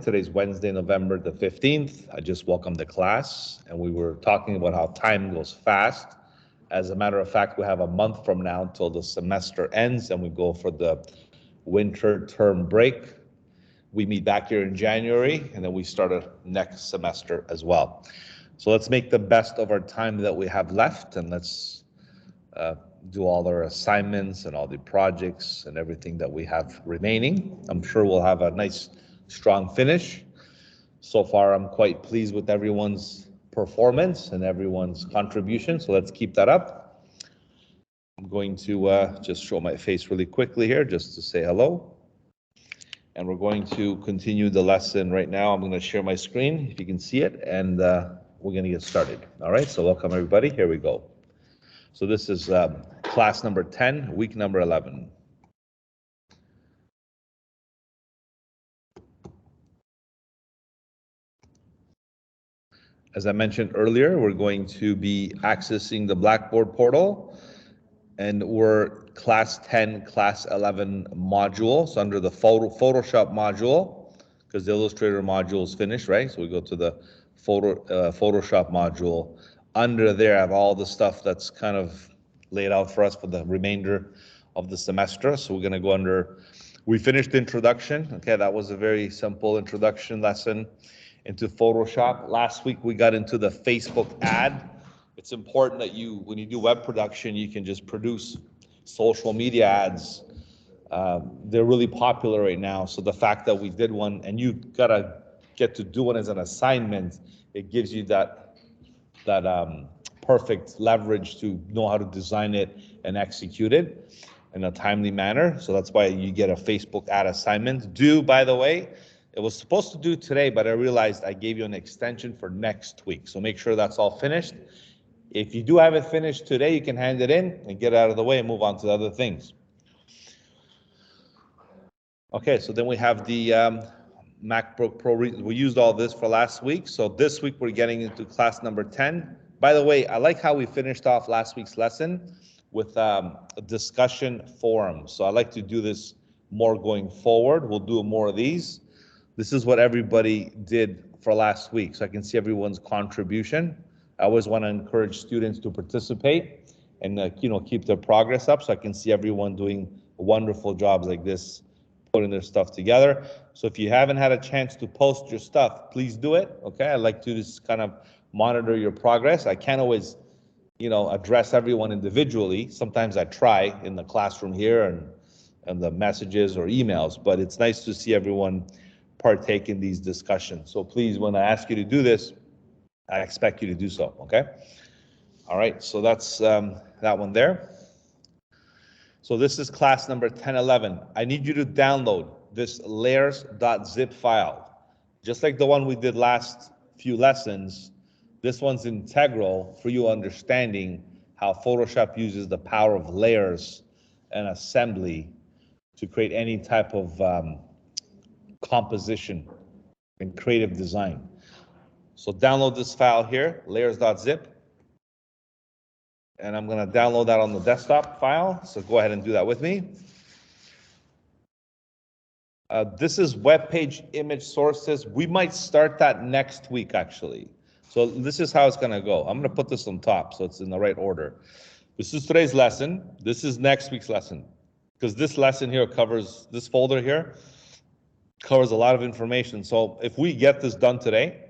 Today's Wednesday, November the 15th. I just welcomed the class, and we were talking about how time goes fast. As a matter of fact, we have a month from now until the semester ends, and we go for the winter term break. We meet back here in January, and then we start a next semester as well. So let's make the best of our time that we have left, and let's do all our assignments and all the projects and everything that we have remaining. I'm sure we'll have a nice, strong finish. So far, I'm quite pleased with everyone's performance and everyone's contribution, so let's keep that up. I'm going to just show my face really quickly here, just to say hello. And we're going to continue the lesson right now. I'm going to share my screen, if you can see it, and we're going to get started. All right, so welcome everybody. Here we go. So this is class number 10, week number 11. As I mentioned earlier, we're going to be accessing the Blackboard portal, and we're class 10, class 11 module. So under the Photoshop module, because the Illustrator module is finished, right? So we go to the Photoshop module. Under there, I have all the stuff that's kind of laid out for us for the remainder of the semester. So we're going to go under, we finished the introduction. Okay, that was a very simple introduction lesson into Photoshop. Last week we got into the Facebook ad. It's important that you, when you do web production, you can just produce social media ads. They're really popular right now. So the fact that we did one, and you gotta get to do one as an assignment, it gives you that perfect leverage to know how to design it and execute it in a timely manner. So that's why you get a Facebook ad assignment. Due, by the way, it was supposed to do today, but I realized I gave you an extension for next week. So make sure that's all finished. If you do have it finished today, you can hand it in and get it out of the way and move on to other things. Okay, so then we have the MacBook Pro. We used all this for last week. So this week we're getting into class number 10. By the way, I like how we finished off last week's lesson with a discussion forum. So I like to do this more going forward. We'll do more of these. This is what everybody did for last week. So I can see everyone's contribution. I always want to encourage students to participate and keep their progress up, so I can see everyone doing wonderful jobs like this, putting their stuff together. So if you haven't had a chance to post your stuff, please do it. Okay, I like to just kind of monitor your progress. I can't always, address everyone individually. Sometimes I try in the classroom here and the messages or emails, but it's nice to see everyone partake in these discussions. So please, when I ask you to do this, I expect you to do so, okay? All right, so that's that one there. So this is class number 1011. I need you to download this layers.zip file. Just like the one we did last few lessons, this one's integral for you understanding how Photoshop uses the power of layers and assembly to create any type of composition and creative design. So download this file here, layers.zip. And I'm going to download that on the desktop file. So go ahead and do that with me. This is web page image sources. We might start that next week, actually. So this is how it's going to go. I'm going to put this on top so it's in the right order. This is today's lesson. This is next week's lesson. Because this lesson here covers, this folder here covers a lot of information. So if we get this done today,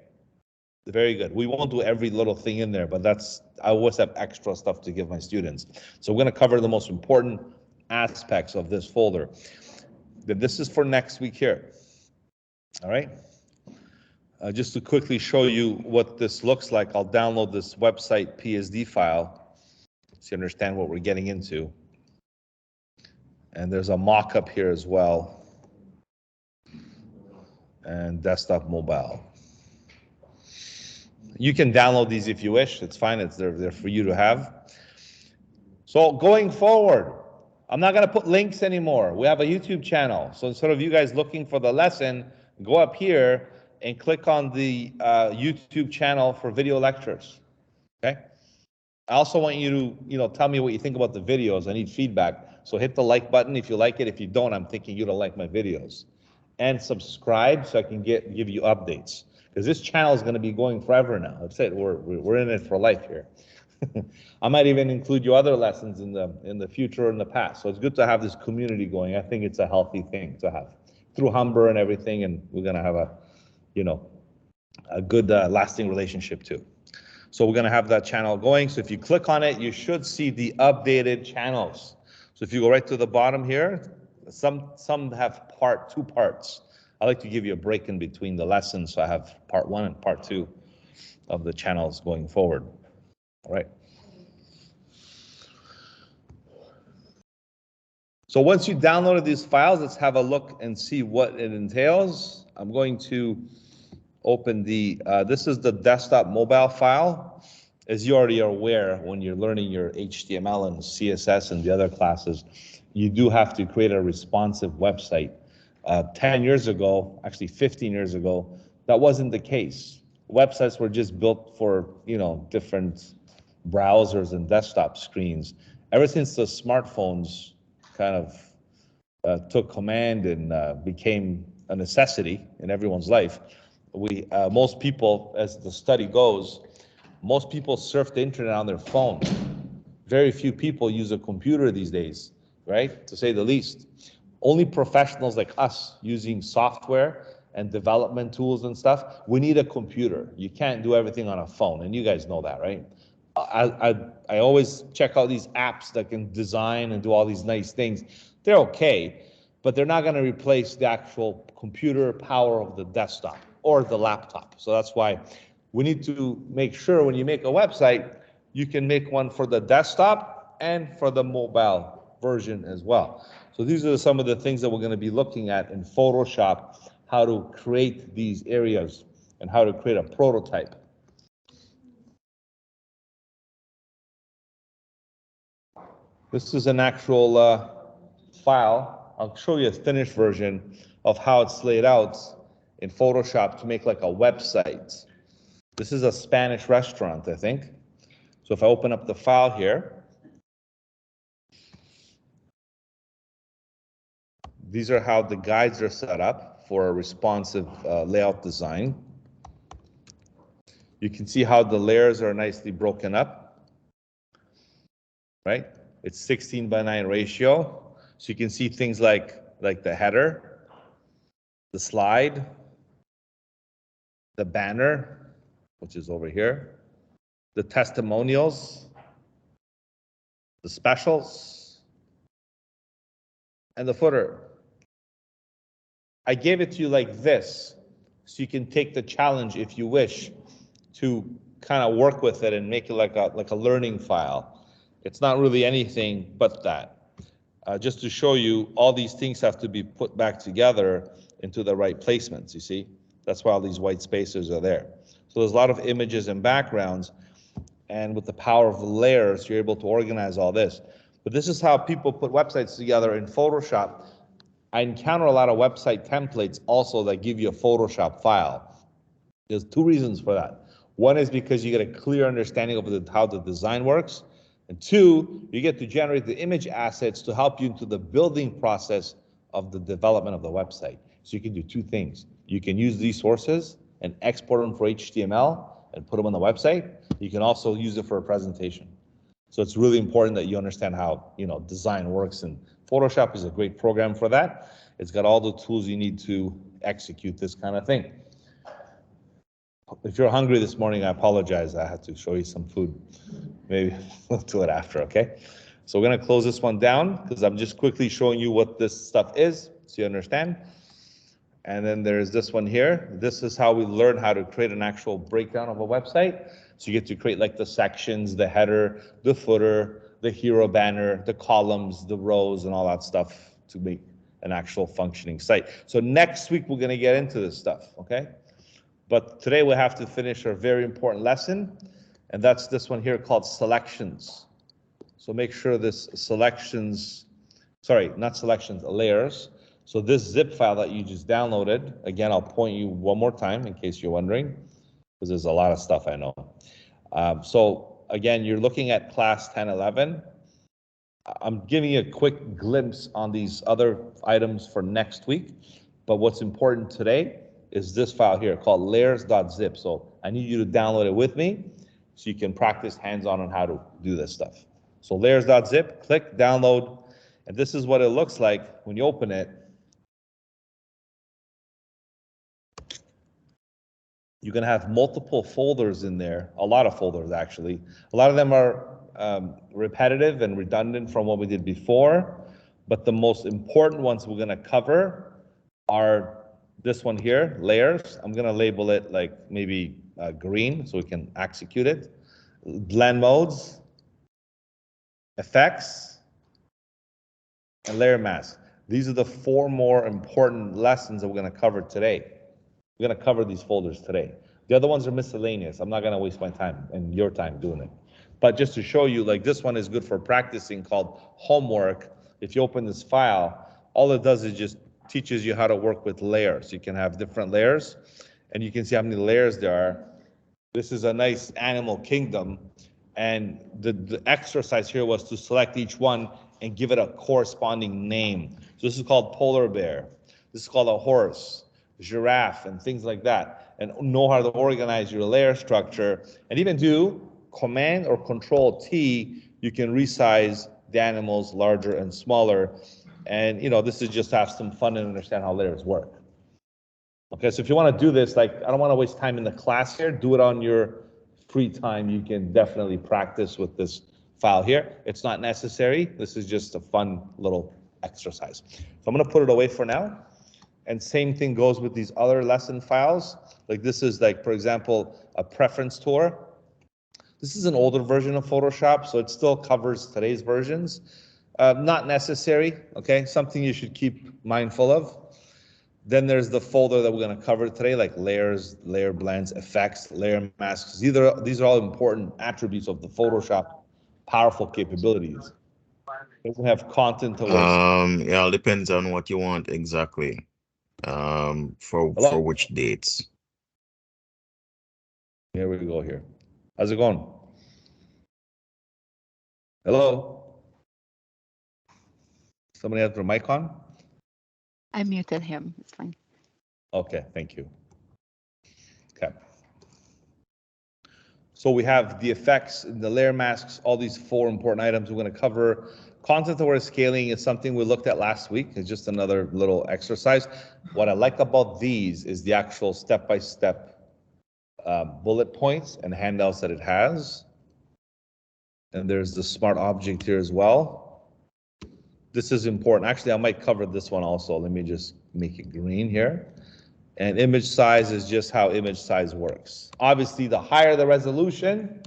very good. We won't do every little thing in there, but I always have extra stuff to give my students. So we're going to cover the most important aspects of this folder. Then this is for next week here. All right. Just to quickly show you what this looks like, I'll download this website PSD file so you understand what we're getting into. And there's a mock-up here as well. And desktop mobile. You can download these if you wish. It's fine. They're for you to have. So going forward, I'm not going to put links anymore. We have a YouTube channel. So instead of you guys looking for the lesson, go up here and click on the YouTube channel for video lectures. Okay. I also want you to, tell me what you think about the videos. I need feedback. So hit the like button if you like it. If you don't, I'm thinking you don't like my videos. and subscribe so I can give you updates. Because this channel is going to be going forever now. I've said we're in it for life here. I might even include your other lessons in the future or in the past. So it's good to have this community going. I think it's a healthy thing to have through Humber and everything, and we're going to have a good lasting relationship too. So we're going to have that channel going. So if you click on it, you should see the updated channels. So if you go right to the bottom here, some have two parts. I like to give you a break in between the lessons, so I have part 1 and part 2 of the channels going forward. All right. So once you downloaded these files, let's have a look and see what it entails. I'm going to open this is the desktop mobile file. As you already are aware, when you're learning your HTML and CSS and the other classes, you do have to create a responsive website. 10 years ago, actually 15 years ago, that wasn't the case. Websites were just built for, different browsers and desktop screens. Ever since the smartphones kind of took command and became a necessity in everyone's life, most people, as the study goes, most people surf the internet on their phone. Very few people use a computer these days, right? To say the least. Only professionals like us using software and development tools and stuff, we need a computer. You can't do everything on a phone, and you guys know that, right? I always check out these apps that can design and do all these nice things. They're okay, but they're not going to replace the actual computer power of the desktop or the laptop. So that's why we need to make sure when you make a website, you can make one for the desktop and for the mobile version as well. So these are some of the things that we're going to be looking at in Photoshop, how to create these areas and how to create a prototype. This is an actual file. I'll show you a finished version of how it's laid out in Photoshop to make like a website. This is a Spanish restaurant, I think. So if I open up the file here, these are how the guides are set up for a responsive layout design. You can see how the layers are nicely broken up, right? It's 16:9 ratio. So you can see things like the header, the slide, the banner, which is over here, the testimonials, the specials, and the footer. I gave it to you like this, so you can take the challenge if you wish to kind of work with it and make it like a learning file. It's not really anything but that. Just to show you, all these things have to be put back together into the right placements, you see? That's why all these white spaces are there. So there's a lot of images and backgrounds, and with the power of the layers, you're able to organize all this. But this is how people put websites together in Photoshop. I encounter a lot of website templates also that give you a Photoshop file. There's two reasons for that. One is because you get a clear understanding of how the design works. And two, you get to generate the image assets to help you into the building process of the development of the website. So you can do two things. You can use these sources and export them for HTML and put them on the website. You can also use it for a presentation. So it's really important that you understand how design works, and Photoshop is a great program for that. It's got all the tools you need to execute this kind of thing. If you're hungry this morning, I apologize. I had to show you some food. Maybe we'll do it after, okay? So we're gonna close this one down because I'm just quickly showing you what this stuff is so you understand. And then there's this one here. This is how we learn how to create an actual breakdown of a website. So you get to create like the sections, the header, the footer, the hero banner, the columns, the rows, and all that stuff to make an actual functioning site. So next week, we're gonna get into this stuff, okay? But today we have to finish our very important lesson, and that's this one here called selections. So make sure this selections, sorry, not selections, layers. So this zip file that you just downloaded, again, I'll point you one more time in case you're wondering, because there's a lot of stuff I know. So again, you're looking at class 1011. I'm giving you a quick glimpse on these other items for next week, But what's important today is this file here called layers.zip. So I need you to download it with me so you can practice hands-on on how to do this stuff. So layers.zip, click download, and this is what it looks like when you open it. You're going to have multiple folders in there, a lot of folders actually. A lot of them are repetitive and redundant from what we did before, but the most important ones we're going to cover are this one here, layers. I'm going to label it like maybe green so we can execute it. Blend modes, effects, and layer mask. These are the 4 more important lessons that we're going to cover today. We're going to cover these folders today. The other ones are miscellaneous. I'm not going to waste my time and your time doing it. But just to show you, like this one is good for practicing called homework. If you open this file, all it does is just teaches you how to work with layers. You can have different layers and you can see how many layers there are. This is a nice animal kingdom. And the exercise here was to select each one and give it a corresponding name. So this is called polar bear. This is called a horse, giraffe, and things like that. And know how to organize your layer structure. And even do Command or Control T, you can resize the animals larger and smaller. And you know, this is just to have some fun and understand how layers work. Okay, so if you want to do this, like I don't want to waste time in the class here, do it on your free time. You can definitely practice with this file here. It's not necessary. This is just a fun little exercise. So I'm going to put it away for now. And same thing goes with these other lesson files. Like this is like, for example, a preference tour. This is an older version of Photoshop, so it still covers today's versions. Not necessary, okay? Something you should keep mindful of. Then there's the folder that we're going to cover today, like layers, layer blends, effects, layer masks. These are all important attributes of the Photoshop powerful capabilities. It will have content towards. Yeah, it depends on what you want exactly. For which dates. Here we go here. How's it going? Hello? Somebody has their mic on? I muted him. It's fine. Okay, thank you. Okay. So we have the effects, the layer masks, all these 4 important items we're going to cover. Content-aware scaling is something we looked at last week. It's just another little exercise. What I like about these is the actual step-by-step bullet points and handouts that it has. And there's the smart object here as well. This is important. Actually, I might cover this one also. Let me just make it green here. And image size is just how image size works. Obviously, the higher the resolution,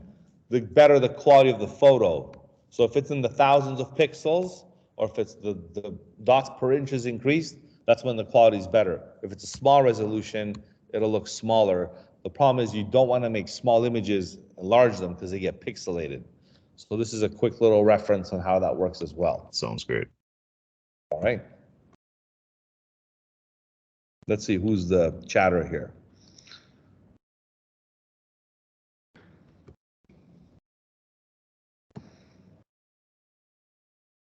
the better the quality of the photo. So if it's in the thousands of pixels, or if it's the dots per inch is increased, that's when the quality is better. If it's a small resolution, it'll look smaller. The problem is you don't want to make small images and enlarge them because they get pixelated. So this is a quick little reference on how that works as well. Sounds great. All right. Let's see who's the chatter here.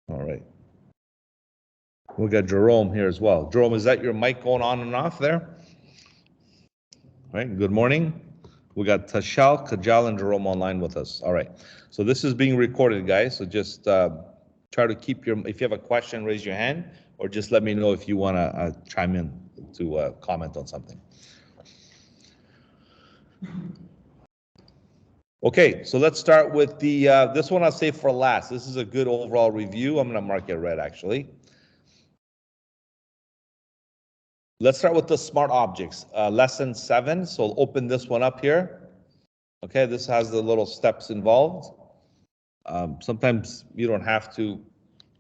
All right. We got Jerome here as well. Jerome, is that your mic going on and off there? All right, good morning. We got Tashal, Kajal, and Jerome online with us. All right, so this is being recorded, guys. So just try to keep if you have a question, raise your hand, or just let me know if you want to chime in to comment on something. Okay, so let's start with the, this one I'll save for last. This is a good overall review. I'm going to mark it red, actually. Let's start with the smart objects, lesson 7. So I'll open this one up here. Okay, this has the little steps involved. Sometimes you don't have to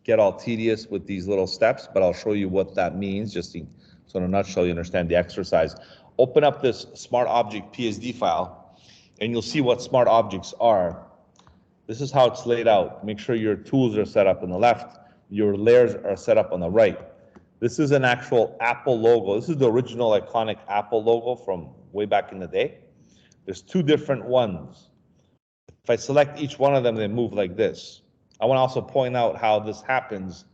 get all tedious with these little steps, but I'll show you what that means, just so in a nutshell you understand the exercise. Open up this smart object PSD file, and you'll see what smart objects are. This is how it's laid out. Make sure your tools are set up on the left, your layers are set up on the right. This is an actual Apple logo. This is the original iconic Apple logo from way back in the day. There's 2 different ones. If I select each one of them, they move like this. I want to also point out how this happens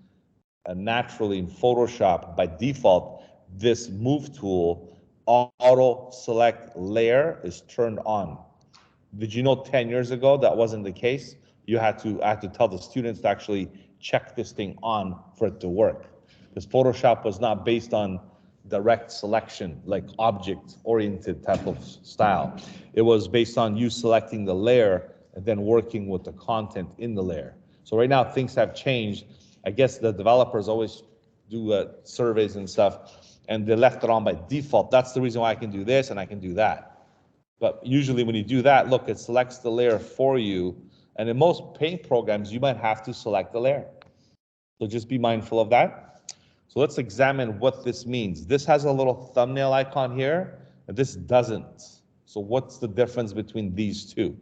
naturally in Photoshop by default. this move tool, auto select layer is turned on. Did you know 10 years ago that wasn't the case? I had to tell the students to actually check this thing on for it to work. Because Photoshop was not based on direct selection, like object-oriented type of style. It was based on you selecting the layer and then working with the content in the layer. So right now things have changed. I guess the developers always do surveys and stuff, and they left it on by default. That's the reason why I can do this and I can do that. But usually when you do that, look, it selects the layer for you. And in most paint programs, you might have to select the layer. So just be mindful of that. So let's examine what this means. This has a little thumbnail icon here, and this doesn't. So what's the difference between these two?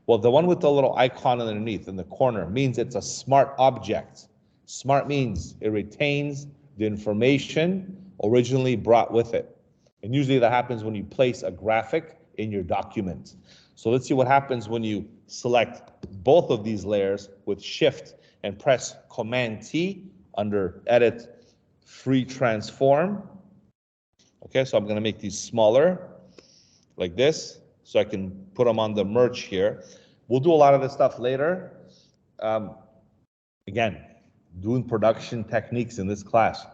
Well, the one with the little icon underneath in the corner means it's a smart object. Smart means it retains the information originally brought with it. And usually that happens when you place a graphic in your document. So let's see what happens when you select both of these layers with Shift and press Command T under Edit, Free Transform. Okay, so I'm gonna make these smaller like this so I can put them on the merge here. We'll do a lot of this stuff later. Again, doing production techniques in this class.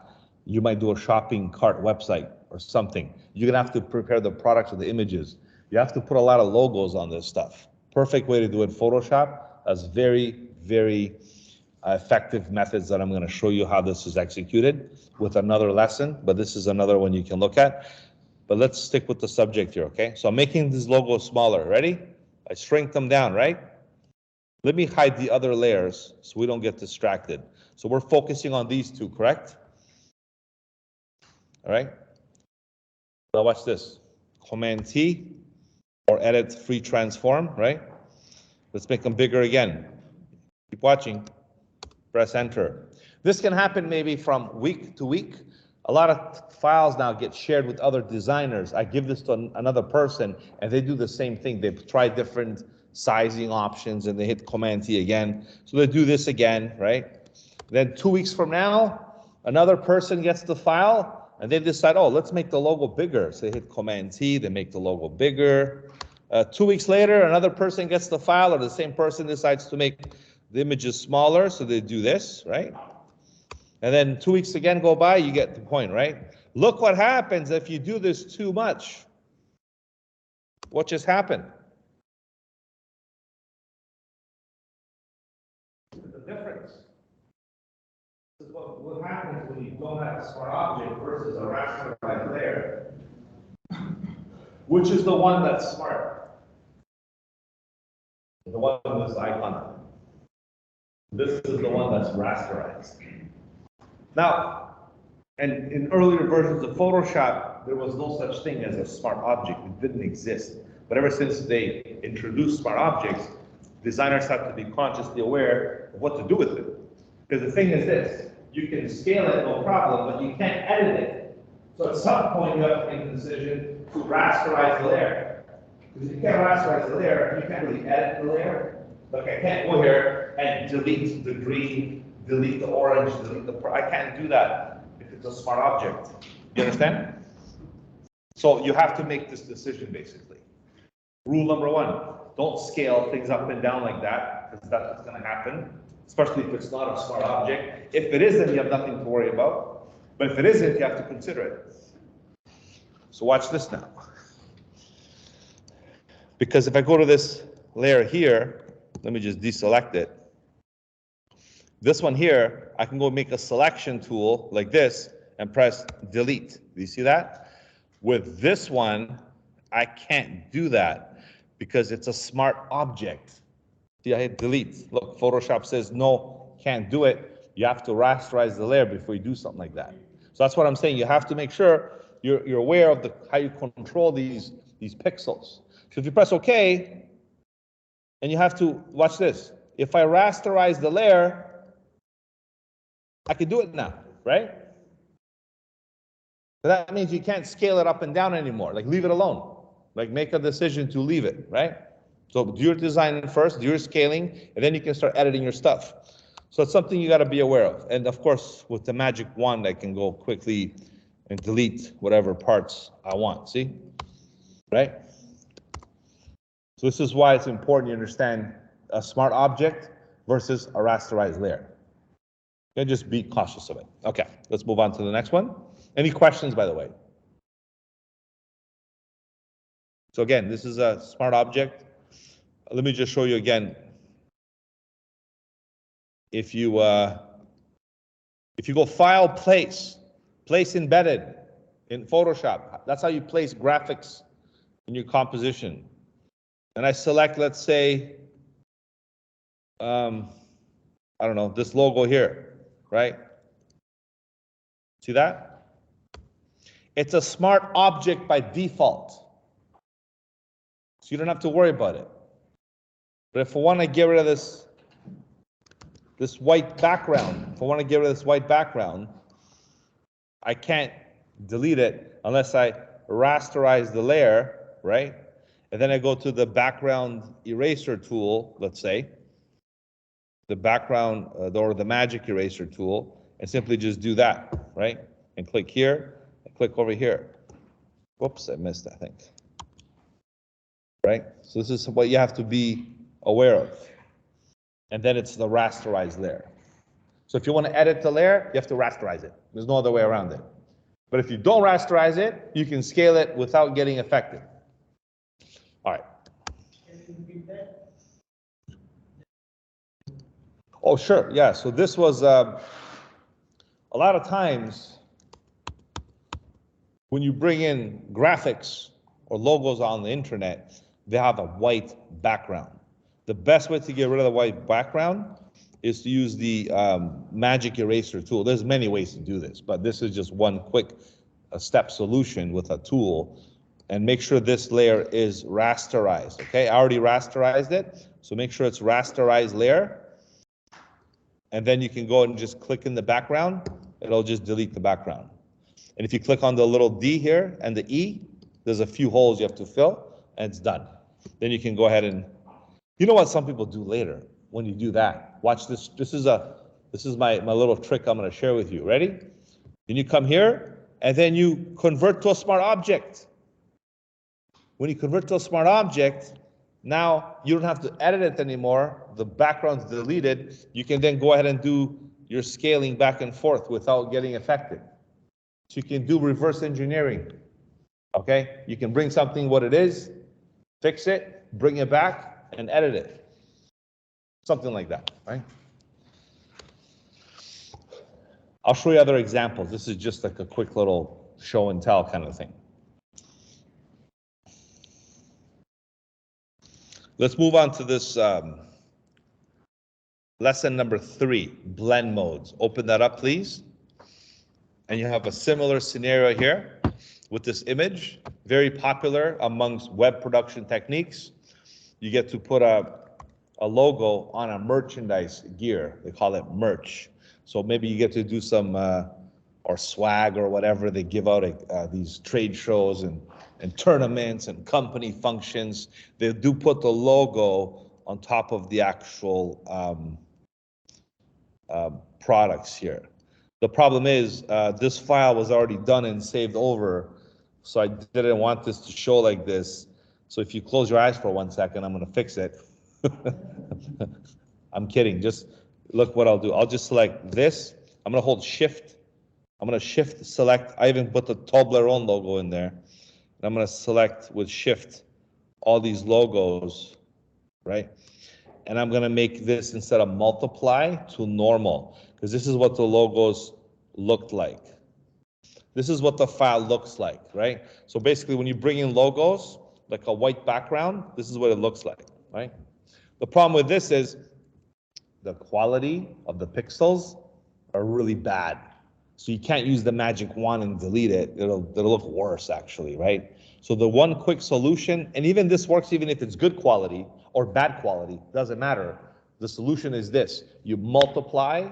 You might do a shopping cart website or something. You're gonna have to prepare the products or the images. You have to put a lot of logos on this stuff. Perfect way to do it in Photoshop. That's very, very effective methods that I'm gonna show you how this is executed with another lesson, but this is another one you can look at. But let's stick with the subject here, okay? So I'm making these logos smaller, ready? I shrink them down, right? Let me hide the other layers so we don't get distracted. So we're focusing on these two, correct? All right? Now watch this. Command T or Edit, Free Transform, right? Let's make them bigger again. Keep watching. Press Enter. This can happen maybe from week to week. A lot of files now get shared with other designers. I give this to another person and they do the same thing. They try different sizing options and they hit Command T again. So they do this again, right? Then 2 weeks from now, another person gets the file and they decide, oh, let's make the logo bigger. So they hit Command T, they make the logo bigger. 2 weeks later, another person gets the file, or the same person decides to make the images smaller, so they do this, right? And then 2 weeks again go by, you get the point, right? Look what happens if you do this too much. What just happened? The difference. This is what happens when you don't have a smart object versus a rasterized layer. Which is the one that's smart? The one with this icon. This is the one that's rasterized. Now, and in earlier versions of Photoshop, there was no such thing as a smart object. It didn't exist. But ever since they introduced smart objects, designers have to be consciously aware of what to do with it. Because the thing is this, you can scale it, no problem, but you can't edit it. So at some point you have to make a decision to rasterize the layer. Because if you can't rasterize the layer, you can't really edit the layer. Like I can't go here and delete the green, delete the orange, delete the, I can't do that if it's a smart object. You understand? So you have to make this decision basically. Rule number one, don't scale things up and down like that, because that's gonna happen, especially if it's not a smart object. If it is, then you have nothing to worry about. But if it isn't, you have to consider it. So watch this now. Because if I go to this layer here, let me just deselect it. This one here, I can go make a selection tool like this and press delete. Do you see that? With this one, I can't do that because it's a smart object. See, I hit delete. Look, Photoshop says no, can't do it. You have to rasterize the layer before you do something like that. So that's what I'm saying. You have to make sure you're aware of how you control these pixels. So if you press OK, and you have to watch this. If I rasterize the layer, I can do it now, right? So that means you can't scale it up and down anymore. Like leave it alone. Like make a decision to leave it, right? So do your design first, do your scaling, and then you can start editing your stuff. So it's something you got to be aware of. And of course, with the magic wand, I can go quickly and delete whatever parts I want, see? Right? So this is why it's important you understand a smart object versus a rasterized layer. Okay, just be cautious of it. Okay, let's move on to the next one. Any questions, by the way? So again, this is a smart object. Let me just show you again. If you go File, Place Embedded in Photoshop, that's how you place graphics in your composition. And I select, let's say, I don't know, this logo here, right? See that? It's a smart object by default. So you don't have to worry about it. But if I want to get rid of this white background, I can't delete it unless I rasterize the layer, right? And then I go to the background eraser tool, let's say, the background or the magic eraser tool, and simply just do that, right? And click here, and click over here. Whoops, I missed, I think. Right? So this is what you have to be aware of. And then it's the rasterized layer. So if you want to edit the layer, you have to rasterize it. There's no other way around it. But if you don't rasterize it, you can scale it without getting affected. All right. Oh, sure. Yeah. So this was a lot of times when you bring in graphics or logos on the internet, they have a white background. The best way to get rid of the white background is to use the magic eraser tool. There's many ways to do this, but this is just one quick step solution with a tool. And make sure this layer is rasterized, okay? I already rasterized it, so make sure it's rasterized layer. And then you can go and just click in the background. It'll just delete the background. And if you click on the little D here and the E, there's a few holes you have to fill, and it's done. Then you can go ahead and, you know what some people do later when you do that? Watch this. This is my little trick I'm going to share with you. Ready? Then you come here, and then you convert to a smart object. When you convert to a smart object, now you don't have to edit it anymore. The background's deleted. You can then go ahead and do your scaling back and forth without getting affected. So you can do reverse engineering. Okay? You can bring something what it is, fix it, bring it back, and edit it. Something like that, right? I'll show you other examples. This is just like a quick little show and tell kind of thing. Let's move on to this lesson number 3, blend modes. Open that up, please. And you have a similar scenario here with this image, very popular amongst web production techniques. You get to put a logo on a merchandise gear. They call it merch. So maybe you get to do some, or swag or whatever they give out at these trade shows and tournaments and company functions. They do put the logo on top of the actual products here. The problem is this file was already done and saved over, so I didn't want this to show like this. So if you close your eyes for 1 second, I'm gonna fix it. I'm kidding, just look what I'll do. I'll just select this. I'm gonna hold shift. I'm gonna shift select. I even put the Toblerone logo in there. And I'm gonna select with shift all these logos, right? And I'm gonna make this, instead of multiply, to normal, because this is what the logos looked like. This is what the file looks like, right? So basically when you bring in logos, like a white background, this is what it looks like, right? The problem with this is the quality of the pixels are really bad. So you can't use the magic wand and delete it. It'll look worse actually, right? So the one quick solution, and even this works even if it's good quality or bad quality, doesn't matter. The solution is this: you multiply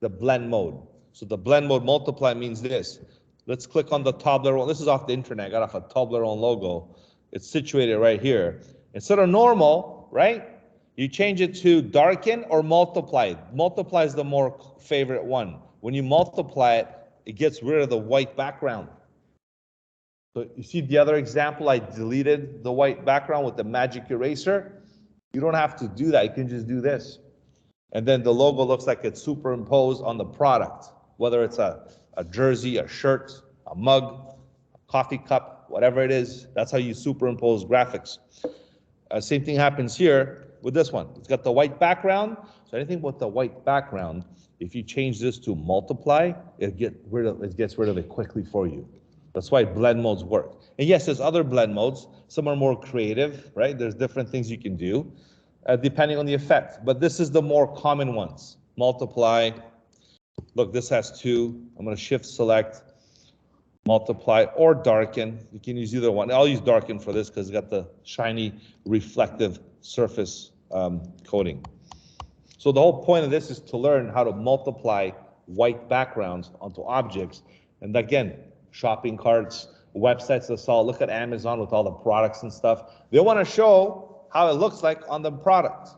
the blend mode. So the blend mode multiply means this. Let's click on the Toblerone. This is off the internet, I got off a Toblerone logo. It's situated right here. Instead of normal, right? You change it to darken or multiply. Multiply is the more favorite one. When you multiply it, it gets rid of the white background. So you see the other example, I deleted the white background with the magic eraser. You don't have to do that, you can just do this. And then the logo looks like it's superimposed on the product, whether it's a jersey, a shirt, a mug, a coffee cup, whatever it is. That's how you superimpose graphics. Same thing happens here with this one. It's got the white background. So anything with the white background, if you change this to multiply, it gets rid of it quickly for you. That's why blend modes work. And yes, there's other blend modes. Some are more creative, right? There's different things you can do depending on the effect. But this is the more common ones. Multiply. Look, this has two. I'm going to shift select, multiply, or darken. You can use either one. I'll use darken for this because it's got the shiny reflective surface coating. So the whole point of this is to learn how to multiply white backgrounds onto objects. And again, shopping carts, websites that sell. Look at Amazon with all the products and stuff. They want to show how it looks like on the product.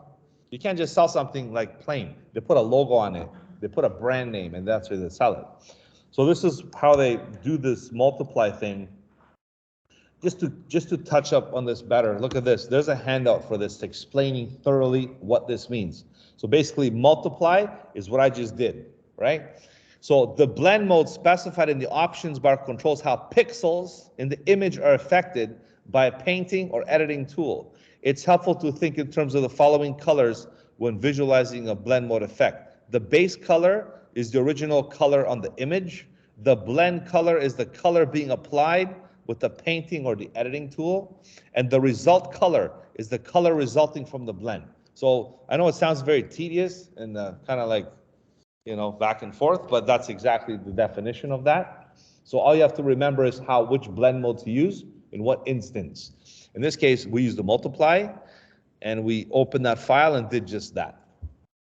You can't just sell something like plain. They put a logo on it. They put a brand name, and that's where they sell it. So this is how they do this multiply thing. Just to touch up on this better, look at this. There's a handout for this explaining thoroughly what this means. So basically, multiply is what I just did, right? So the blend mode specified in the options bar controls how pixels in the image are affected by a painting or editing tool. It's helpful to think in terms of the following colors when visualizing a blend mode effect. The base color is the original color on the image. The blend color is the color being applied with the painting or the editing tool. And the result color is the color resulting from the blend. So I know it sounds very tedious and kind of like, back and forth, but that's exactly the definition of that. So all you have to remember is which blend mode to use in what instance. In this case, we use the multiply, and we opened that file and did just that.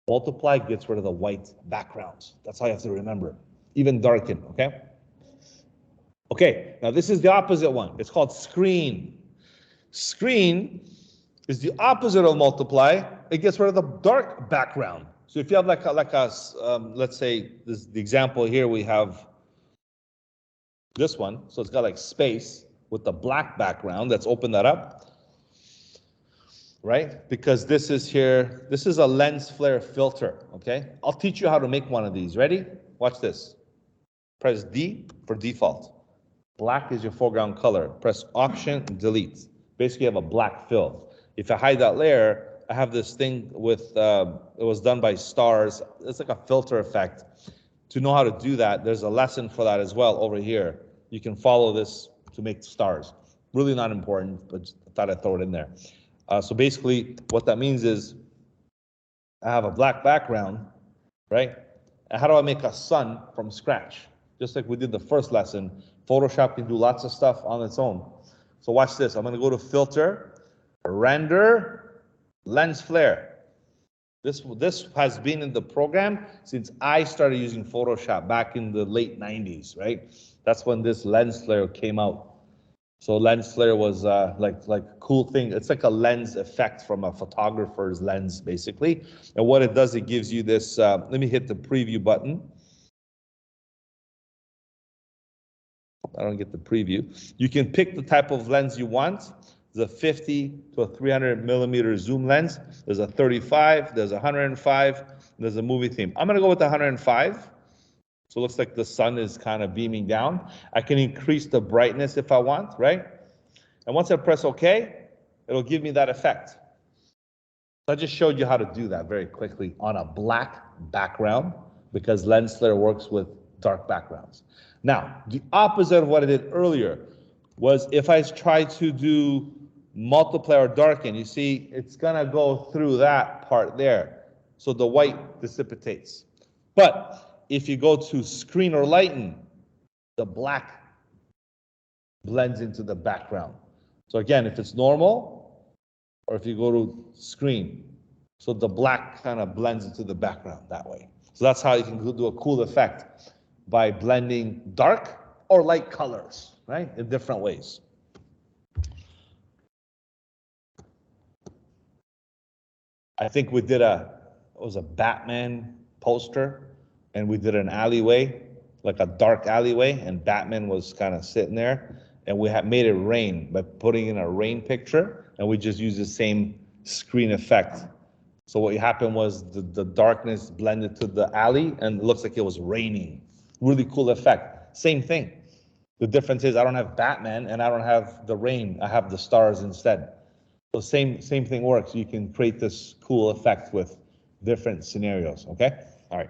Multiply gets rid of the white backgrounds. That's all you have to remember. Even darken, okay? Okay, now this is the opposite one. It's called screen. Screen is the opposite of multiply. It gets rid of the dark background. So if you have like a let's say the example here, we have this one. So it's got like space with the black background. Let's open that up, right? Because this is a lens flare filter, okay? I'll teach you how to make one of these. Ready? Watch this. Press D for default. Black is your foreground color. Press Option, delete. Basically, you have a black fill. If I hide that layer, I have this thing with, it was done by Stars. It's like a filter effect. To know how to do that, there's a lesson for that as well over here. You can follow this to make stars. Really not important, but I thought I'd throw it in there. So basically, what that means is I have a black background, right? And how do I make a sun from scratch? Just like we did the first lesson, Photoshop can do lots of stuff on its own. So watch this. I'm going to go to Filter, Render, Lens Flare. This has been in the program since I started using Photoshop back in the late 90s, right? That's when this lens flare came out. So lens flare was like a cool thing. It's like a lens effect from a photographer's lens, basically. And what it does, it gives you this, let me hit the preview button. I don't get the preview. You can pick the type of lens you want. There's a 50 to a 300 millimeter zoom lens. There's a 35, there's a 105, there's a movie theme. I'm gonna go with the 105. So it looks like the sun is kind of beaming down. I can increase the brightness if I want, right? And once I press OK, it'll give me that effect. So I just showed you how to do that very quickly on a black background because lens flare works with dark backgrounds. Now, the opposite of what I did earlier was if I try to do multiply or darken, you see, it's gonna go through that part there. So the white dissipates. But if you go to screen or lighten, the black blends into the background. So again, if it's normal, or if you go to screen, so the black kind of blends into the background that way. So that's how you can do a cool effect by blending dark or light colors, right, in different ways. I think we did it was a Batman poster, and we did an alleyway. like a dark alleyway, and Batman was kind of sitting there, and we had made it rain by putting in a rain picture, and we just used the same screen effect. So what happened was the darkness blended to the alley, and it looks like it was raining. Really cool effect. Same thing. The difference is I don't have Batman and I don't have the rain. I have the stars instead. So same thing works. You can create this cool effect with different scenarios, okay? All right.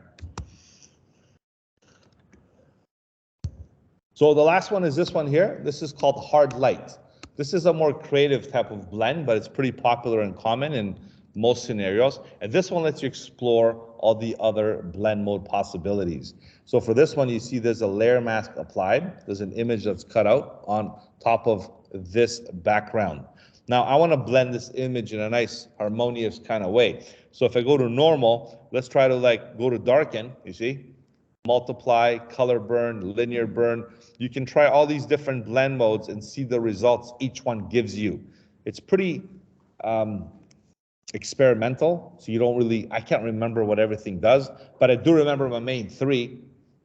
So the last one is this one here. This is called hard light. This is a more creative type of blend, but it's pretty popular and common in most scenarios. And this one lets you explore all the other blend mode possibilities. So for this one, you see there's a layer mask applied. There's an image that's cut out on top of this background. Now I want to blend this image in a nice harmonious kind of way. So if I go to normal, let's try to like go to darken, you see? Multiply, color burn, linear burn. You can try all these different blend modes and see the results each one gives you. It's pretty experimental, so you don't really, I can't remember what everything does, but I do remember my main three: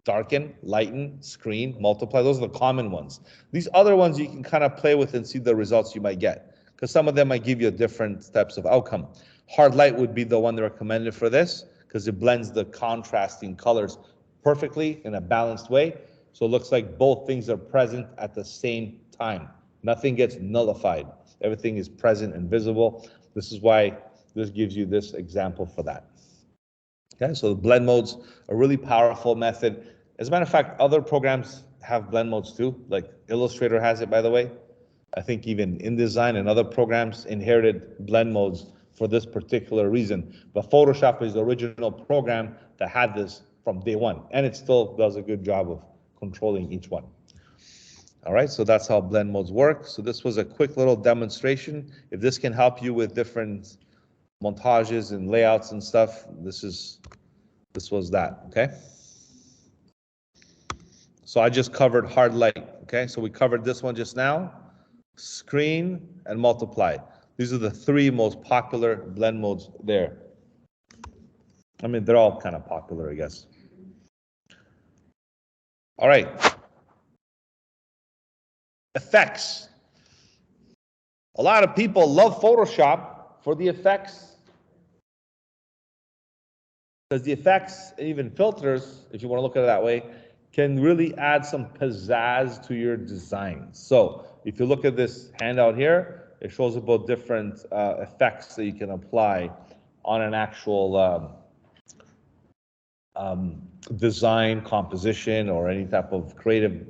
darken, lighten, screen, multiply. Those are the common ones. These other ones you can kind of play with and see the results you might get, because some of them might give you different types of outcome. Hard light would be the one recommended for this, because it blends the contrasting colors perfectly in a balanced way. So it looks like both things are present at the same time. Nothing gets nullified. Everything is present and visible. This is why this gives you this example for that. Okay, so the blend modes are a really powerful method. As a matter of fact, other programs have blend modes too, like Illustrator has it, by the way. I think even InDesign and other programs inherited blend modes for this particular reason. But Photoshop is the original program that had this from day one, and it still does a good job of controlling each one. All right, so that's how blend modes work. So this was a quick little demonstration. If this can help you with different montages and layouts and stuff, this was that, okay? So I just covered hard light, okay? So we covered this one just now, screen and multiply. These are the three most popular blend modes there. I mean, they're all kind of popular, I guess. All right. Effects. A lot of people love Photoshop for the effects, because the effects, even filters, if you want to look at it that way, can really add some pizzazz to your design. So if you look at this handout here, it shows about different effects that you can apply on an actual design, composition, or any type of creative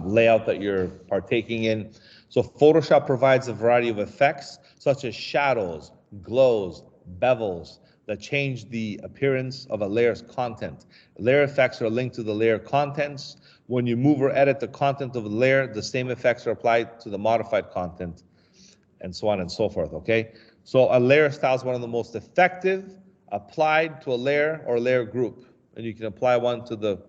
layout that you're partaking in. So Photoshop provides a variety of effects such as shadows, glows, bevels that change the appearance of a layer's content. Layer effects are linked to the layer contents. When you move or edit the content of a layer, the same effects are applied to the modified content, and so on and so forth, okay? So a layer style is one of the most effective applied to a layer or layer group. And you can apply one to the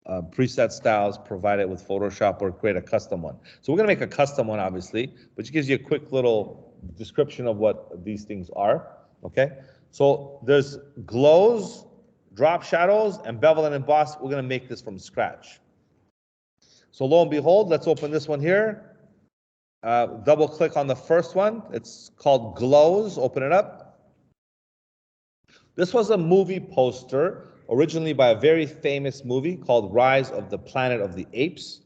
preset styles provided with Photoshop, or create a custom one. So we're gonna make a custom one, obviously, which gives you a quick little description of what these things are, okay? So there's glows, drop shadows, and bevel and emboss. We're gonna make this from scratch. So lo and behold, let's open this one here. Double click on the first one. It's called Glows. Open it up. This was a movie poster originally by a very famous movie called Rise of the Planet of the Apes.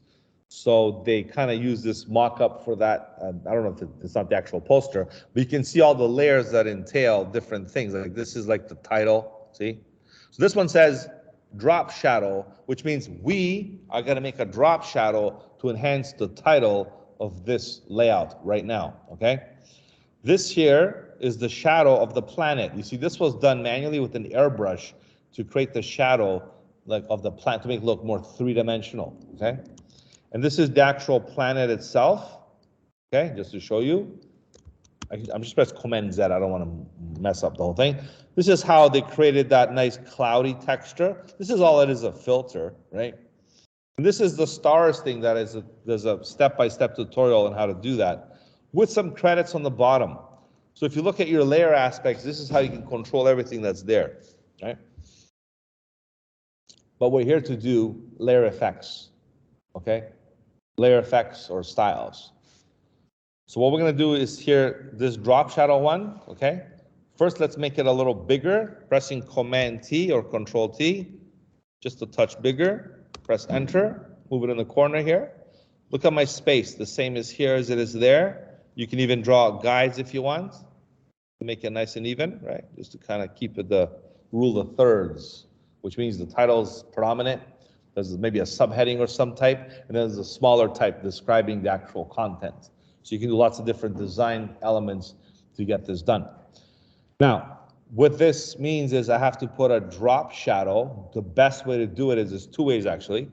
So they kind of use this mock-up for that. I don't know if it's not the actual poster, but you can see all the layers that entail different things. Like this is like the title, see? So this one says drop shadow, which means we are gonna make a drop shadow to enhance the title of this layout right now, okay? This here is the shadow of the planet. You see, this was done manually with an airbrush to create the shadow like of the planet, to make it look more three-dimensional, okay? And this is the actual planet itself, okay, just to show you. I'm just press Command Z, I don't want to mess up the whole thing. This is how they created that nice cloudy texture. This is all it is, a filter, right? And this is the stars thing that is, there's a step-by-step tutorial on how to do that, with some credits on the bottom. So if you look at your layer aspects, this is how you can control everything that's there, right? but we're here to do layer effects, okay? Layer effects or styles. So what we're gonna do is here, this drop shadow one, okay? First, let's make it a little bigger, pressing Command T or Control T, just a touch bigger. Press Enter, move it in the corner here. Look at my space, the same as here as it is there. You can even draw guides if you want to make it nice and even, right? Just to kind of keep it the rule of thirds, which means the title's predominant. There's maybe a subheading or some type, and then there's a smaller type describing the actual content. So you can do lots of different design elements to get this done. Now, what this means is I have to put a drop shadow. The best way to do it is there's two ways actually.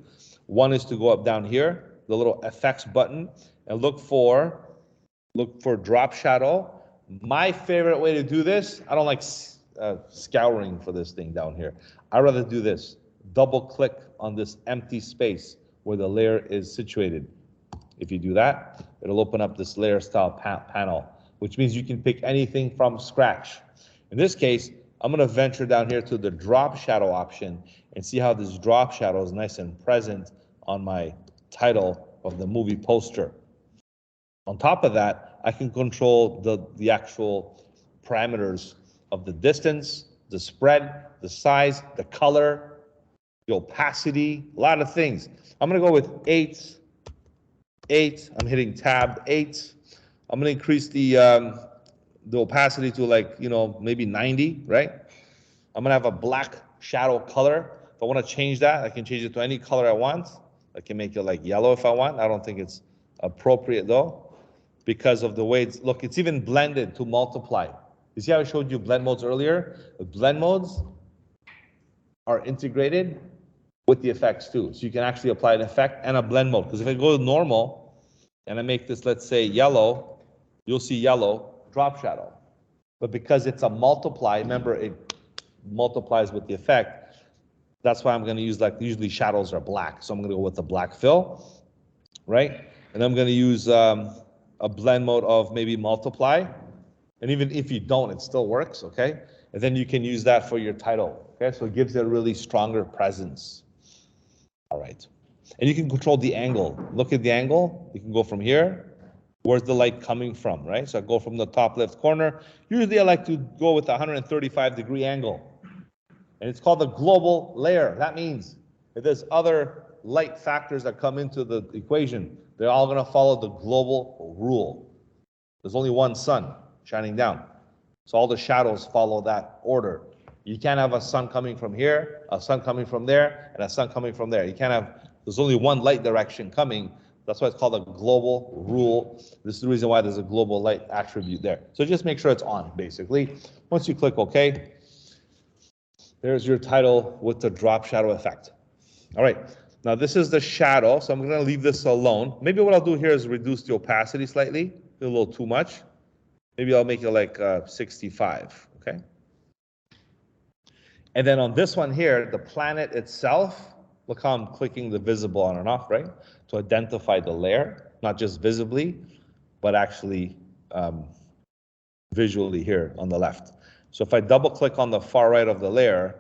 One is to go up down here, the little effects button, and look for drop shadow. My favorite way to do this, I don't like scouring for this thing down here. I'd rather do this. Double click on this empty space where the layer is situated. If you do that, it'll open up this layer style panel, which means you can pick anything from scratch. In this case, I'm going to venture down here to the drop shadow option and see how this drop shadow is nice and present on my title of the movie poster. On top of that, I can control the actual parameters of the distance, the spread, the size, the color, the opacity, a lot of things. I'm going to go with 8. I'm hitting tab 8. I'm going to increase the opacity to like, maybe 90, right? I'm going to have a black shadow color. If I want to change that, I can change it to any color I want. I can make it like yellow if I want. I don't think it's appropriate though, because of the way it's even blended to multiply. You see how I showed you blend modes earlier? The blend modes are integrated with the effects too. So you can actually apply an effect and a blend mode. Because if I go to normal and I make this, let's say yellow, you'll see yellow drop shadow. But because it's a multiply, remember it multiplies with the effect. That's why I'm going to use, like, usually shadows are black. So I'm going to go with the black fill, right? And I'm going to use a blend mode of maybe multiply. And even if you don't, it still works, okay? And then you can use that for your title, okay? So it gives it a really stronger presence. All right. And you can control the angle. Look at the angle. You can go from here. Where's the light coming from, right? So I go from the top left corner. Usually I like to go with a 135-degree angle. And it's called the global layer. That means if there's other light factors that come into the equation, they're all going to follow the global rule. There's only one sun shining down. So all the shadows follow that order. You can't have a sun coming from here, a sun coming from there, and a sun coming from there. You can't have, there's only one light direction coming. That's why it's called a global rule. This is the reason why there's a global light attribute there. So just make sure it's on, basically. Once you click OK, there's your title with the drop shadow effect. All right, now this is the shadow, so I'm going to leave this alone. Maybe what I'll do here is reduce the opacity slightly, a little too much. Maybe I'll make it like 65, okay? And then on this one here, the planet itself, look how I'm clicking the visible on and off, right? To identify the layer, not just visibly, but actually visually here on the left. So if I double click on the far right of the layer,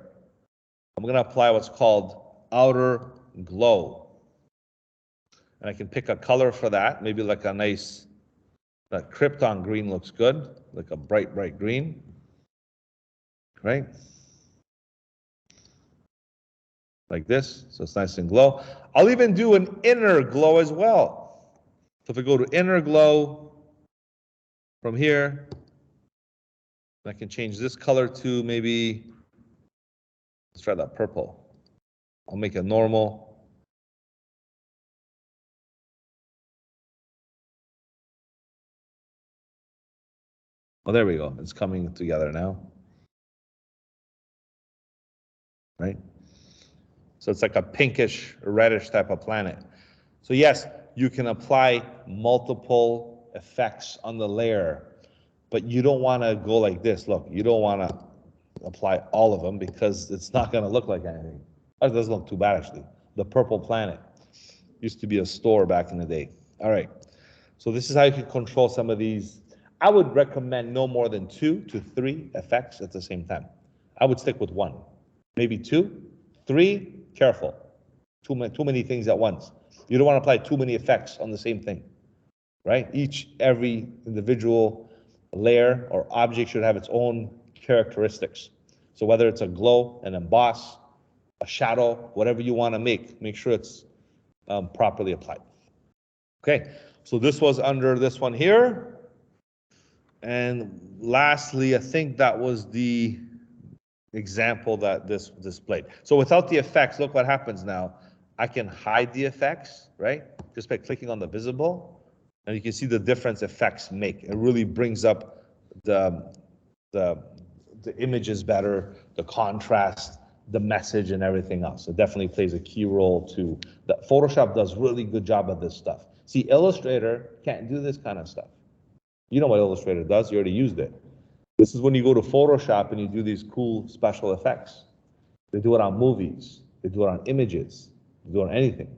I'm going to apply what's called outer glow. And I can pick a color for that, maybe like a nice, that Krypton green looks good, like a bright, bright green, right? Like this, so it's nice and glow. I'll even do an inner glow as well. So if I go to inner glow from here, I can change this color to maybe, let's try that purple. I'll make it normal. Oh, there we go. It's coming together now. Right? So it's like a pinkish, reddish type of planet. So yes, you can apply multiple effects on the layer, but you don't want to go like this. Look, you don't want to apply all of them because it's not going to look like anything. That doesn't look too bad, actually. The purple planet used to be a store back in the day. All right. So this is how you can control some of these. I would recommend no more than 2 to 3 effects at the same time. I would stick with 1, maybe 2, 3. careful. Too many things at once. You don't want to apply too many effects on the same thing, right? Every individual layer or object should have its own characteristics. So whether it's a glow, an emboss, a shadow, whatever you want to make sure it's properly applied. Okay, so this was under this one here. And lastly, I think that was the example that this displayed. So without the effects, look what happens now. I can hide the effects, right? Just by clicking on the visible, and you can see the difference effects make. It really brings up the images better, the contrast, the message, and everything else. It definitely plays a key role to that. Photoshop does really good job of this stuff. See, Illustrator can't do this kind of stuff. You know what Illustrator does, you already used it. This is when you go to Photoshop and you do these cool special effects. They do it on movies, they do it on images, they do it on anything.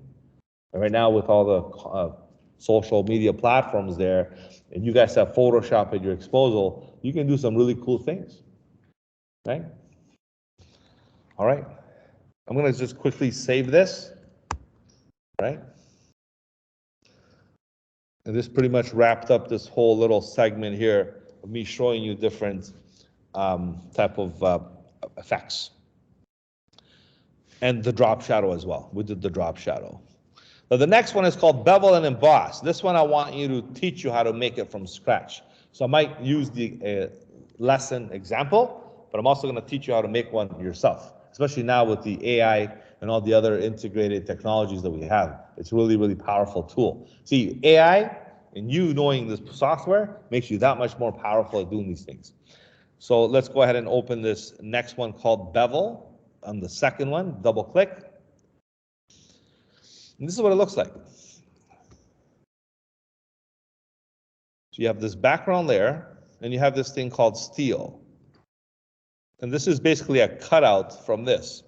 And right now with all the social media platforms there, and you guys have Photoshop at your disposal, you can do some really cool things, right? All right, I'm gonna just quickly save this, right? And this pretty much wrapped up this whole little segment here of me showing you different type of effects. And the drop shadow as well. We did the drop shadow. Now the next one is called bevel and emboss. This one I want you to teach you how to make it from scratch. So I might use the lesson example, but I'm also going to teach you how to make one yourself, especially now with the AI and all the other integrated technologies that we have. It's really, really powerful tool. See, AI and you knowing this software makes you that much more powerful at doing these things. So let's go ahead and open this next one called bevel. On the second one, double click. And this is what it looks like. So you have this background layer, and you have this thing called steel. And this is basically a cutout from this.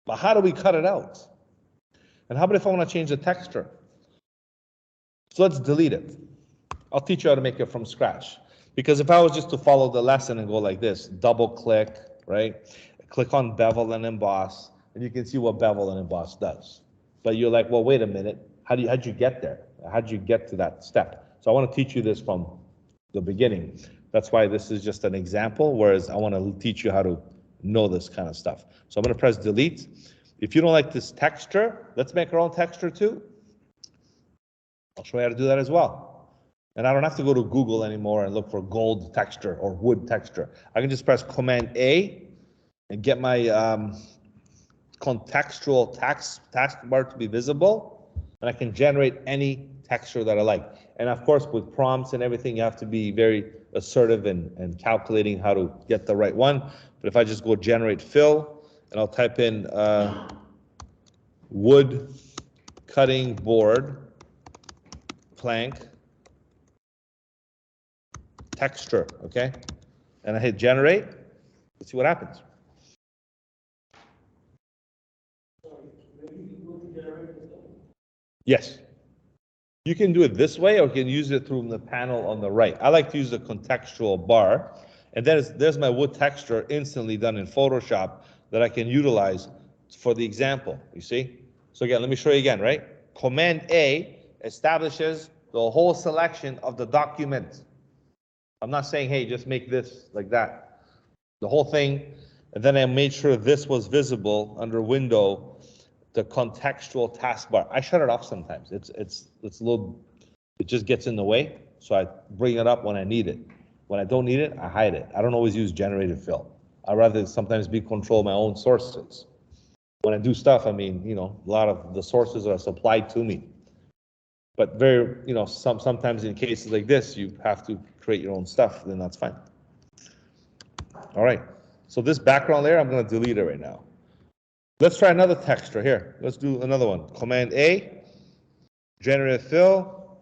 But how do we cut it out? And how about if I want to change the texture? So let's delete it. I'll teach you how to make it from scratch. Because if I was just to follow the lesson and go like this, double click, right? Click on bevel and emboss, and you can see what bevel and emboss does. But you're like, well, wait a minute. How'd you get there? How'd you get to that step? So I want to teach you this from the beginning. That's why this is just an example, whereas I want to teach you how to know this kind of stuff. So I'm going to press delete. If you don't like this texture, let's make our own texture too. I'll show you how to do that as well. And I don't have to go to Google anymore and look for gold texture or wood texture. I can just press Command A and get my contextual taskbar to be visible, and I can generate any texture that I like. And of course, with prompts and everything, you have to be very assertive and calculating how to get the right one. But if I just go generate fill, and I'll type in wood cutting board plank texture, okay? And I hit generate, let's see what happens. Yes. You can do it this way, or you can use it through the panel on the right. I like to use the contextual bar, and there's my wood texture instantly done in Photoshop that I can utilize for the example, you see? So again, let me show you again, right? Command A establishes the whole selection of the document. I'm not saying, hey, just make this like that. The whole thing, and then I made sure this was visible under window, the contextual taskbar. I shut it off sometimes. It's a little, it just gets in the way. So I bring it up when I need it. When I don't need it, I hide it. I don't always use generated fill. I'd rather sometimes be control my own sources. When I do stuff, I mean, you know, a lot of the sources are supplied to me. But very, you know, sometimes in cases like this, you have to create your own stuff, then that's fine. All right, so this background layer, I'm gonna delete it right now. Let's try another texture here. Let's do another one. Command A, generate fill.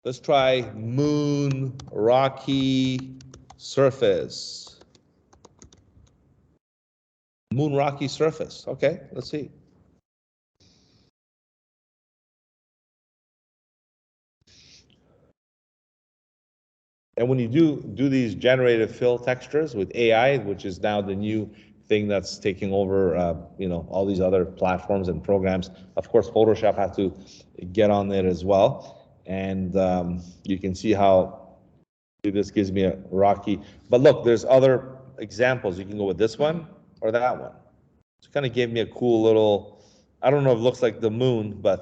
Let's try moon rocky surface. Moon rocky surface. Okay, let's see. And when you do these generated fill textures with AI, which is now the new thing that's taking over, you know, all these other platforms and programs. Of course, Photoshop has to get on there as well. And you can see how this gives me a rocky, but look, there's other examples. You can go with this one or that one. It kind of gave me a cool little, I don't know if it looks like the moon, but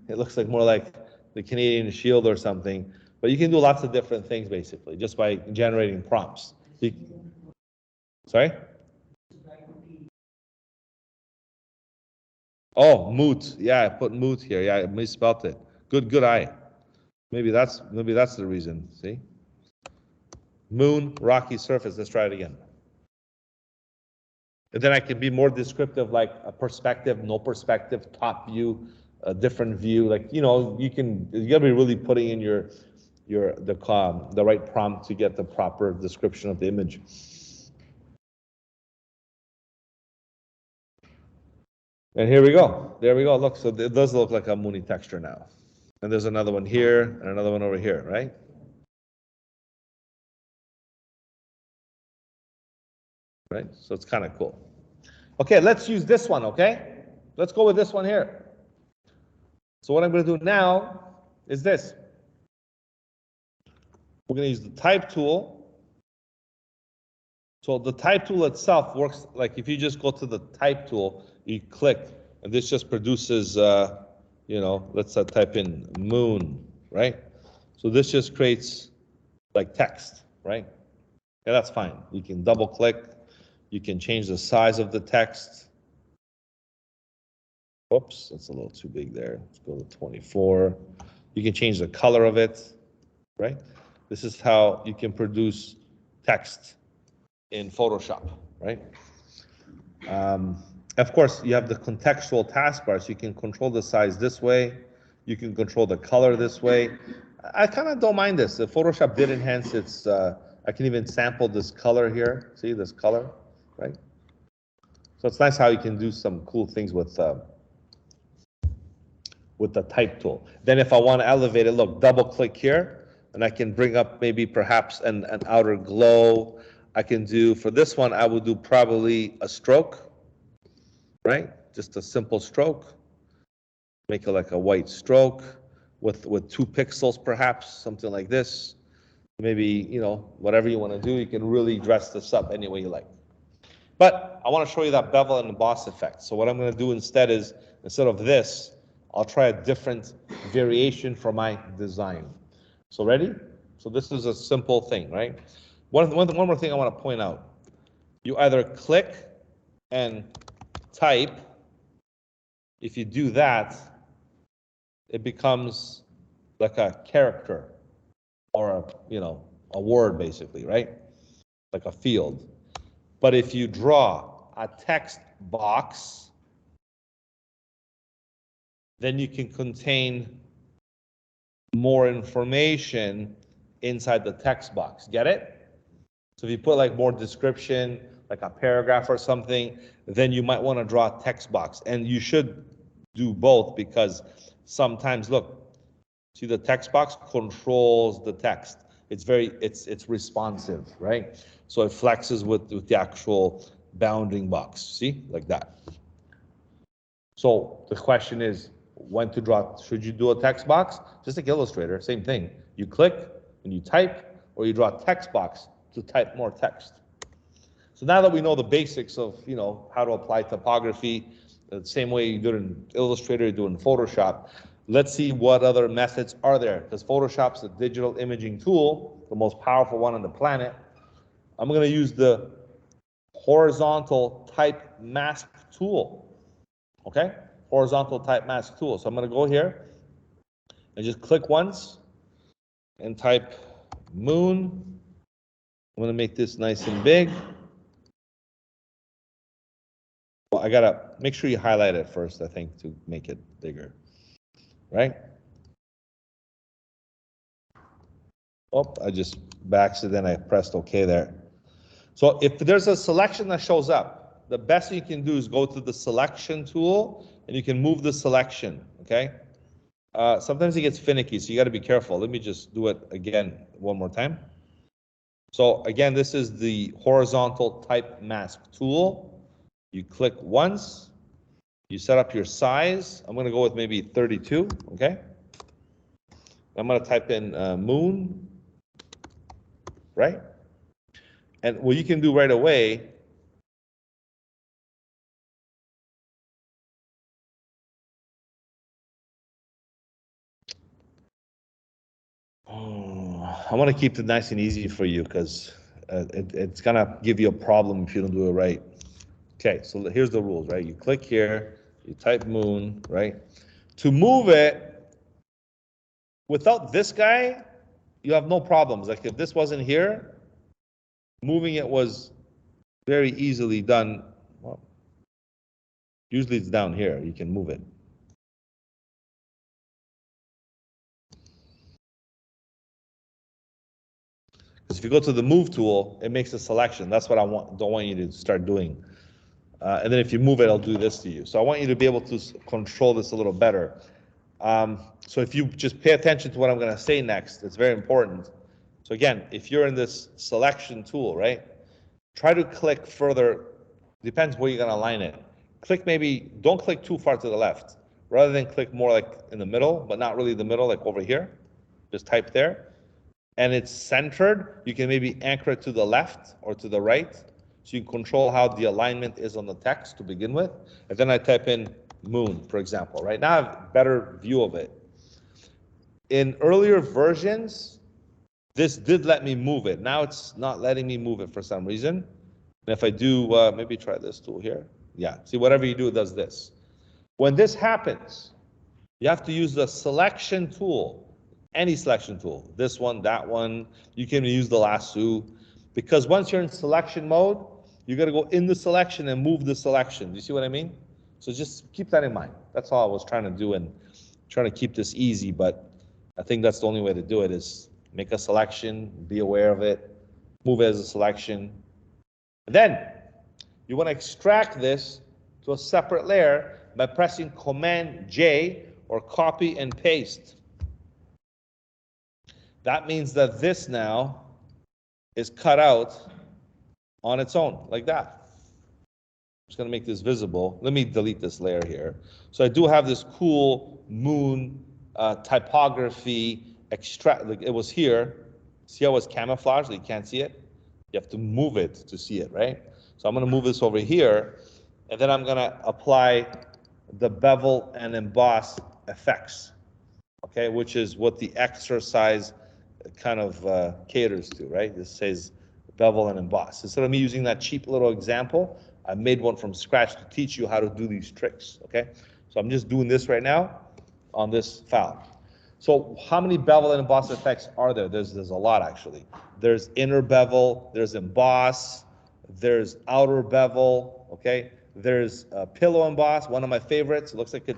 it looks like more like the Canadian Shield or something. But you can do lots of different things basically just by generating prompts. Sorry? Oh, moot. Yeah, I put moot here. Yeah, I misspelled it. Good eye. Maybe that's the reason. See? Moon, rocky surface. Let's try it again. And then I can be more descriptive, like a perspective, no perspective, top view, a different view. Like, you know, you gotta be really putting in the right prompt to get the proper description of the image. And here we go. There we go. Look, so it does look like a moony texture now. And there's another one here and another one over here, right? Right? So it's kind of cool. Okay, let's use this one, okay? Let's go with this one here. So what I'm going to do now is this. We're going to use the type tool. So the type tool itself works like if you just go to the type tool, you click, and this just produces, you know, let's type in moon, right? So this just creates like text, right? Yeah, that's fine. You can double click. You can change the size of the text. Oops, that's a little too big there. Let's go to 24. You can change the color of it, right? This is how you can produce text in Photoshop, right? Of course, you have the contextual taskbar, so you can control the size this way. You can control the color this way. I kind of don't mind this. The Photoshop did enhance its, I can even sample this color here. See this color, right? So it's nice how you can do some cool things with the type tool. Then if I want to elevate it, look, double click here, and I can bring up maybe perhaps an outer glow. I can do, for this one, I would do probably a stroke, right? Just a simple stroke. Make it like a white stroke with 2 pixels perhaps, something like this. Maybe, you know, whatever you want to do, you can really dress this up any way you like. But I want to show you that bevel and emboss effect. So what I'm going to do instead is, instead of this, I'll try a different variation for my design. So ready? So this is a simple thing, right? One more thing I want to point out. You either click and type. If you do that, it becomes like a character or a word basically, right? Like a field. But if you draw a text box, then you can contain more information inside the text box. Get it? So if you put like more description, like a paragraph or something, then you might want to draw a text box. And you should do both because sometimes, look, see the text box controls the text. It's responsive, right? So it flexes with the actual bounding box. See, like that. So the question is, when to draw? Should you do a text box? Just like Illustrator, same thing. You click and you type, or you draw a text box to type more text. So now that we know the basics of how to apply typography, the same way you do it in Illustrator, you do it in Photoshop. Let's see what other methods are there, because Photoshop's a digital imaging tool, the most powerful one on the planet. I'm going to use the horizontal type mask tool. Okay, horizontal type mask tool. So I'm going to go here and just click once and type moon. I'm going to make this nice and big. Well, I got to make sure you highlight it first, I think, to make it bigger, right? Oh, I just, by accident, I pressed OK there. So if there's a selection that shows up, the best thing you can do is go to the selection tool and you can move the selection, okay? Sometimes it gets finicky, so you got to be careful. Let me just do it again one more time. So again, this is the horizontal type mask tool. You click once, you set up your size. I'm going to go with maybe 32, okay? I'm going to type in moon, right? And what you can do right away, I want to keep it nice and easy for you because it's going to give you a problem if you don't do it right. Okay, so here's the rules, right? You click here, you type moon, right? To move it, without this guy, you have no problems. Like if this wasn't here, moving it was very easily done. Well, usually it's down here, you can move it. Because if you go to the move tool, it makes a selection. That's what I don't want you to start doing. And then if you move it, it'll do this to you. So I want you to be able to control this a little better. So if you just pay attention to what I'm going to say next, it's very important. So again, if you're in this selection tool, right, try to click further. Depends where you're going to align it. Click maybe, don't click too far to the left. Rather than click more like in the middle, but not really the middle, like over here. Just type there. And it's centered. You can maybe anchor it to the left or to the right. So you can control how the alignment is on the text to begin with. And then I type in moon, for example, right? Now I have a better view of it. In earlier versions, this did let me move it. Now it's not letting me move it for some reason. And if I do, maybe try this tool here. Yeah, see, whatever you do, it does this. When this happens, you have to use the selection tool, any selection tool, this one, that one. You can use the lasso, because once you're in selection mode, you got to go in the selection and move the selection. Do you see what I mean? So just keep that in mind. That's all I was trying to do and trying to keep this easy, but I think that's the only way to do it is make a selection, be aware of it, move it as a selection. And then you want to extract this to a separate layer by pressing Command J or copy and paste. That means that this now is cut out on its own, like that. I'm just going to make this visible. Let me delete this layer here. So I do have this cool moon typography extract. Like it was here. See how it's camouflaged? You can't see it. You have to move it to see it, right? So I'm going to move this over here, and then I'm going to apply the bevel and emboss effects, okay, which is what the exercise kind of caters to, right? This says bevel and emboss. Instead of me using that cheap little example, I made one from scratch to teach you how to do these tricks, okay? So I'm just doing this right now on this file. So how many bevel and emboss effects are there? There's a lot, actually. There's inner bevel, there's emboss, there's outer bevel, okay? There's pillow emboss, one of my favorites. It looks like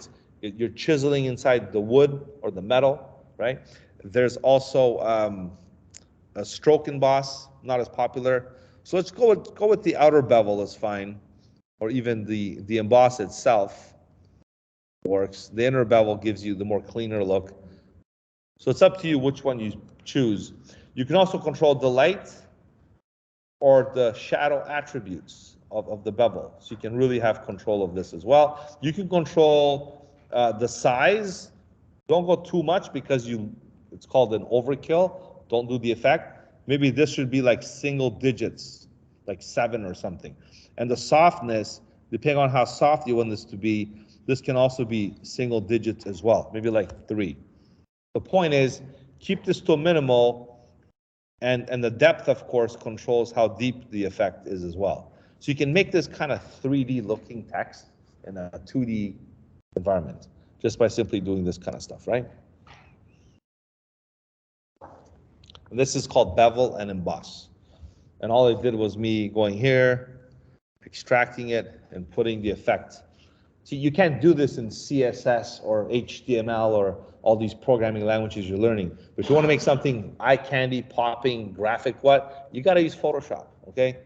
you're chiseling inside the wood or the metal, right? There's also a stroke emboss, not as popular. So let's go with the outer bevel is fine, or even the emboss itself works. The inner bevel gives you the more cleaner look. So it's up to you which one you choose. You can also control the light or the shadow attributes of the bevel. So you can really have control of this as well. You can control the size. Don't go too much because it's called an overkill. Don't do the effect. Maybe this should be like single digits, like 7 or something. And the softness, depending on how soft you want this to be, this can also be single digits as well, maybe like 3. The point is, keep this to a minimal, and the depth, of course, controls how deep the effect is as well. So you can make this kind of 3D looking text in a 2D environment just by simply doing this kind of stuff, right? And this is called bevel and emboss. And all it did was me going here, extracting it, and putting the effect. See, you can't do this in CSS or HTML or all these programming languages you're learning. But if you want to make something eye candy, popping, graphic, you got to use Photoshop, okay?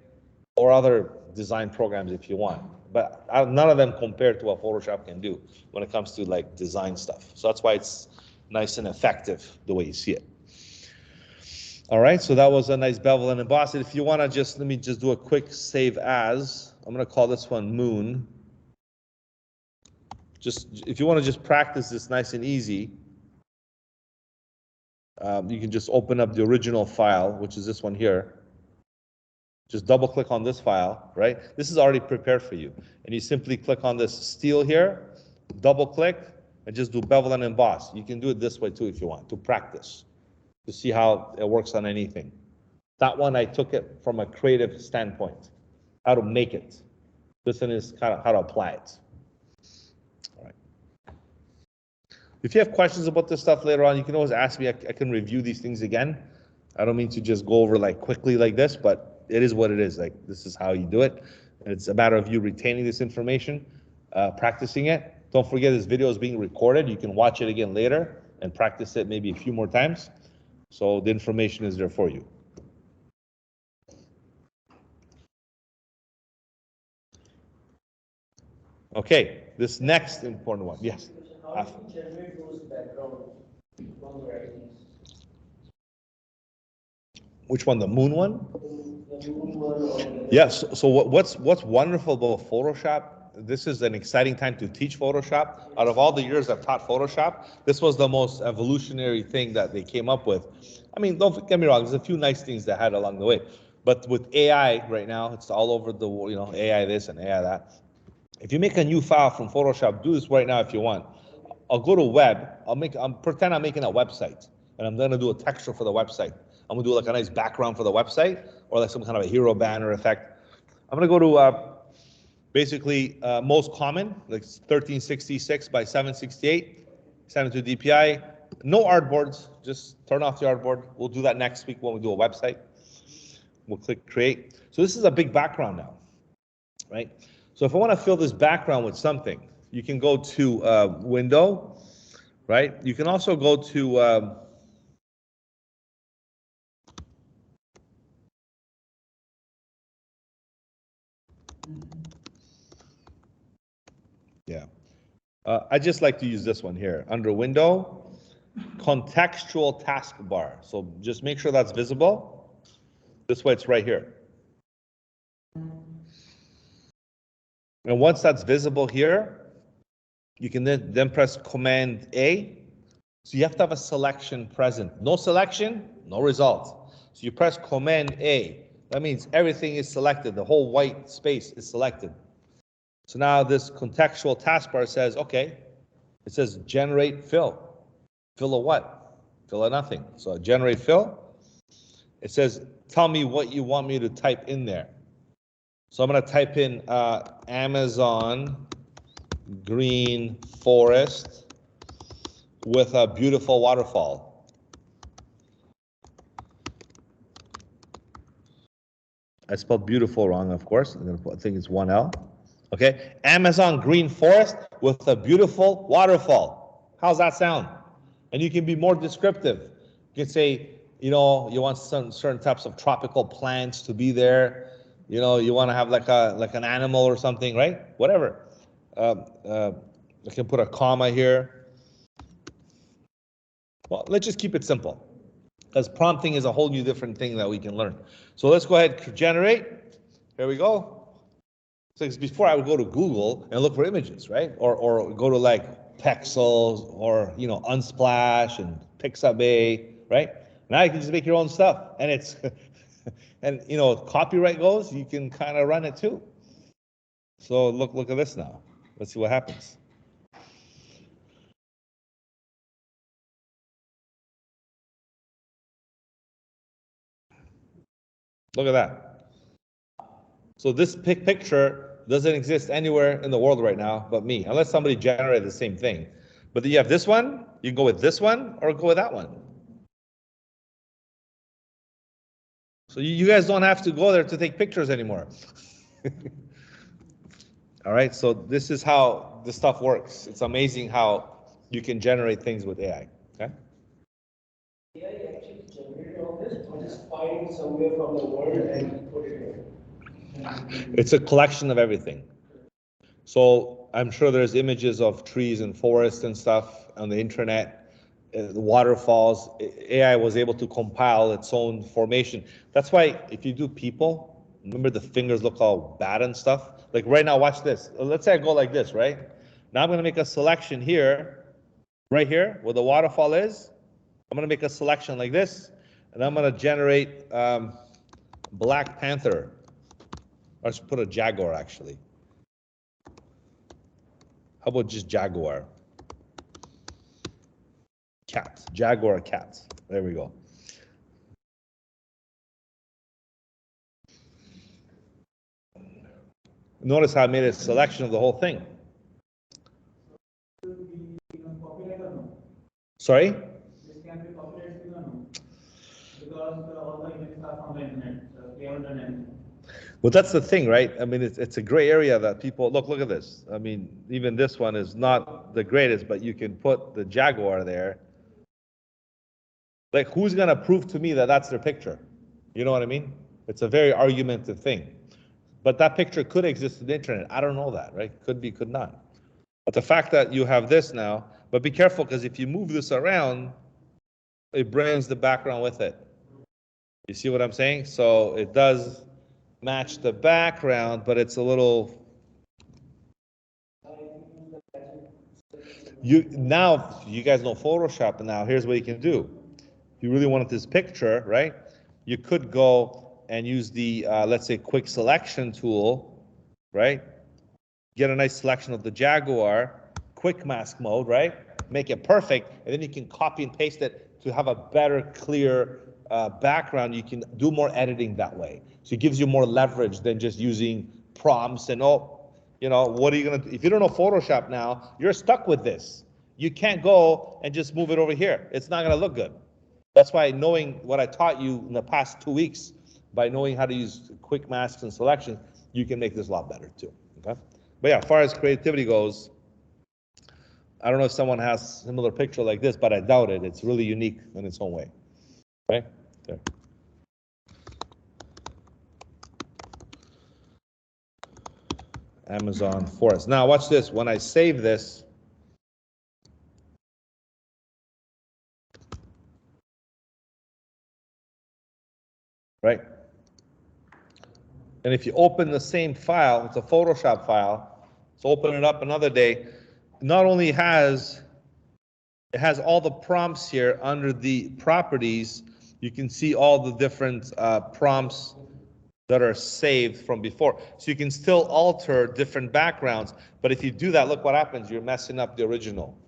Or other design programs if you want. But none of them compare to what Photoshop can do when it comes to like design stuff. So that's why it's nice and effective the way you see it. All right, so that was a nice bevel and emboss. If you want to just, let me just do a quick save as. I'm going to call this one Moon. Just, if you want to just practice this nice and easy, you can just open up the original file, which is this one here. Just double click on this file, right? This is already prepared for you. And you simply click on this steel here, double click, and just do bevel and emboss. You can do it this way too if you want, to practice, to see how it works on anything. That one, I took it from a creative standpoint, how to make it. This one is kind of how to apply it. All right. If you have questions about this stuff later on, you can always ask me. I can review these things again. I don't mean to just go over like quickly like this, but it is what it is. Like, this is how you do it. And it's a matter of you retaining this information, practicing it. Don't forget this video is being recorded. You can watch it again later and practice it maybe a few more times. So the information is there for you. Okay, this next important one. Yes. How do you generate those background from the writings? Which one? The Moon one? The Moon one or the... Yes. So what's wonderful about Photoshop? This is an exciting time to teach Photoshop. Out of all the years I've taught Photoshop, this was the most evolutionary thing that they came up with. I mean, don't get me wrong. There's a few nice things they had along the way, but with AI right now, it's all over the world. You know, AI this and AI that. If you make a new file from Photoshop, do this right now if you want. I'll go to web. I'll pretend I'm making a website, and I'm gonna do a texture for the website. I'm gonna do like a nice background for the website, or like some kind of a hero banner effect. I'm gonna go to basically most common, like 1366 by 768. Send it to DPI. No artboards. Just turn off the artboard. We'll do that next week when we do a website. We'll click create. So this is a big background now, right? So if I want to fill this background with something, you can go to window, right? You can also go to I just like to use this one here under window, contextual taskbar. So just make sure that's visible. This way it's right here. And once that's visible here, you can then press Command A. So you have to have a selection present. No selection, no result. So you press Command A. That means everything is selected. The whole white space is selected. So now this contextual taskbar says, okay, it says generate fill. Fill a what? Fill a nothing. So generate fill. It says, tell me what you want me to type in there. So I'm going to type in Amazon green forest with a beautiful waterfall. I spelled beautiful wrong, of course. I think it's one L. Okay, Amazon green forest with a beautiful waterfall. How's that sound? And you can be more descriptive. You can say, you know, you want some certain types of tropical plants to be there. You know, you want to have like an animal or something, right? Whatever. I can put a comma here. Well, let's just keep it simple, because prompting is a whole new different thing that we can learn. So let's go ahead, generate. Here we go. So before I would go to Google and look for images, right? Or go to like Pexels or, you know, Unsplash and Pixabay, right? Now you can just make your own stuff, and it's, and you know, copyright goes, you can kind of run it too. So look at this now. Let's see what happens. Look at that. So this picture doesn't exist anywhere in the world right now but me, unless somebody generated the same thing. But then you have this one, you can go with this one or go with that one. So you guys don't have to go there to take pictures anymore. All right, so this is how this stuff works. It's amazing how you can generate things with AI. Okay? AI actually generated all this, or just find somewhere from the world and put it in? It's a collection of everything. So I'm sure there's images of trees and forests and stuff on the internet. the waterfalls. AI was able to compile its own formation. That's why if you do people, remember the fingers look all bad and stuff? Like right now, watch this. Let's say I go like this, right? Now I'm gonna make a selection here, right here, where the waterfall is. I'm gonna make a selection like this, and I'm gonna generate Black Panther. Or let's put a Jaguar, actually. How about just Jaguar? Cat, Jaguar cat. There we go. Notice how I made a selection of the whole thing. Sorry? This can be populated or no? Because all the images are from the internet, so we haven't done anything. Well, that's the thing, right? I mean, it's a gray area that people look at this. I mean, even this one is not the greatest, but you can put the Jaguar there. Like, who's gonna prove to me that that's their picture? You know what I mean? It's a very argumentative thing. But that picture could exist on the internet. I don't know that, right? Could be, could not. But the fact that you have this now, but be careful, because if you move this around, it brings the background with it. You see what I'm saying? So it does match the background, but it's a little. Now you guys know Photoshop, and now here's what you can do. If you really wanted this picture, right? You could go and use the let's say quick selection tool, right? Get a nice selection of the Jaguar, quick mask mode, right? Make it perfect, and then you can copy and paste it to have a better, clear background. You can do more editing that way. So it gives you more leverage than just using prompts and, you know, what are you gonna do? If you don't know Photoshop now, you're stuck with this. You can't go and just move it over here. It's not gonna look good. That's why knowing what I taught you in the past 2 weeks, by knowing how to use quick masks and selections, you can make this a lot better too, okay? But yeah, as far as creativity goes, I don't know if someone has a similar picture like this, but I doubt it. It's really unique in its own way, okay? There. Amazon Forest. Now watch this. When I save this, right? And if you open the same file, it's a Photoshop file, so open it up another day, not only has, it has all the prompts here under the properties, you can see all the different prompts that are saved from before. So you can still alter different backgrounds, but if you do that, look what happens, you're messing up the original.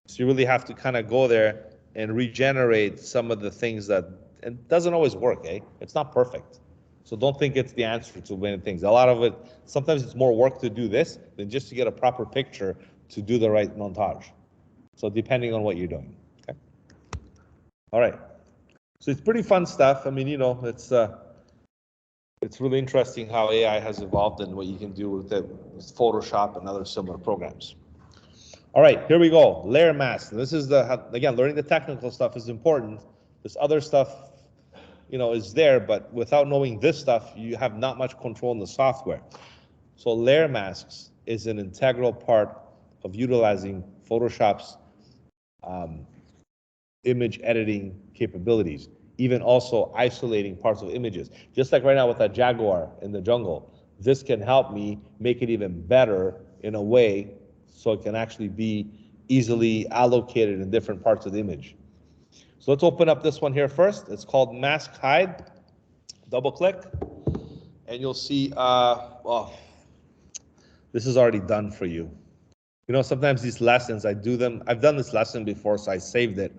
So you really have to kind of go there and regenerate some of the things that, it doesn't always work, eh? It's not perfect. So don't think it's the answer to many things. A lot of it, sometimes it's more work to do this than just to get a proper picture to do the right montage. So depending on what you're doing, okay? All right. So it's pretty fun stuff. I mean, you know, it's really interesting how AI has evolved and what you can do with it, with Photoshop and other similar programs. All right, here we go. Layer mask. This is again, learning the technical stuff is important. This other stuff, you know, is there, but without knowing this stuff, you have not much control in the software. So layer masks is an integral part of utilizing Photoshop's image editing capabilities, even also isolating parts of images. Just like right now with that Jaguar in the jungle, this can help me make it even better in a way so it can actually be easily allocated in different parts of the image. So let's open up this one here first. It's called Mask Hide. Double click, and you'll see, well, this is already done for you. You know, sometimes these lessons, I do them, I've done this lesson before, so I saved it.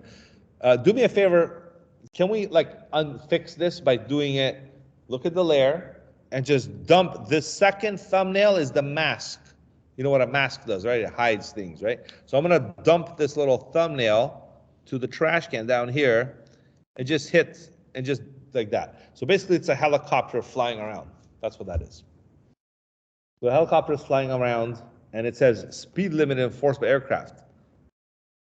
Do me a favor, can we like unfix this by doing it, look at the layer, and just dump, this second thumbnail is the mask. You know what a mask does, right? It hides things, right? So I'm gonna dump this little thumbnail to the trash can down here, and just hit, and just like that. So basically it's a helicopter flying around. That's what that is. The helicopter is flying around, and it says speed limit enforced by aircraft.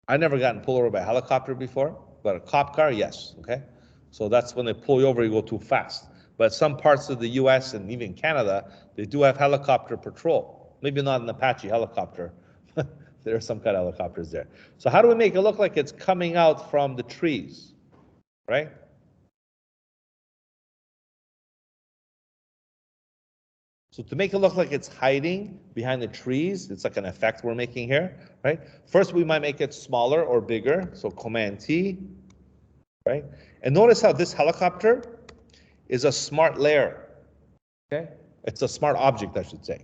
I never gotten pulled over by a helicopter before, but a cop car, yes, okay? So that's when they pull you over, you go too fast. But some parts of the US and even Canada, they do have helicopter patrol. Maybe not an Apache helicopter. There are some kind of helicopters there. So how do we make it look like it's coming out from the trees, right? So to make it look like it's hiding behind the trees, it's like an effect we're making here, right? First, we might make it smaller or bigger. So Command T, right? And notice how this helicopter is a smart layer, okay? It's a smart object, I should say.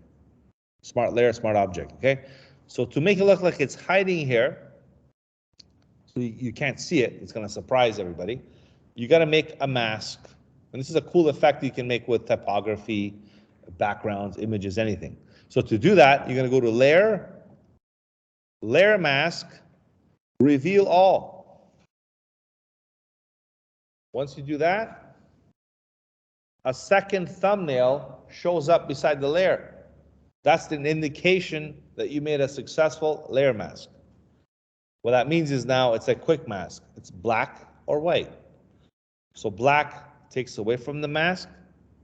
Smart layer, smart object, okay? So to make it look like it's hiding here, so you can't see it, it's gonna surprise everybody, you gotta make a mask. And this is a cool effect you can make with typography, backgrounds, images, anything. So to do that, you're gonna go to Layer, Layer Mask, Reveal All. Once you do that, a second thumbnail shows up beside the layer. That's an indication that you made a successful layer mask. What that means is now it's a quick mask. It's black or white. So black takes away from the mask,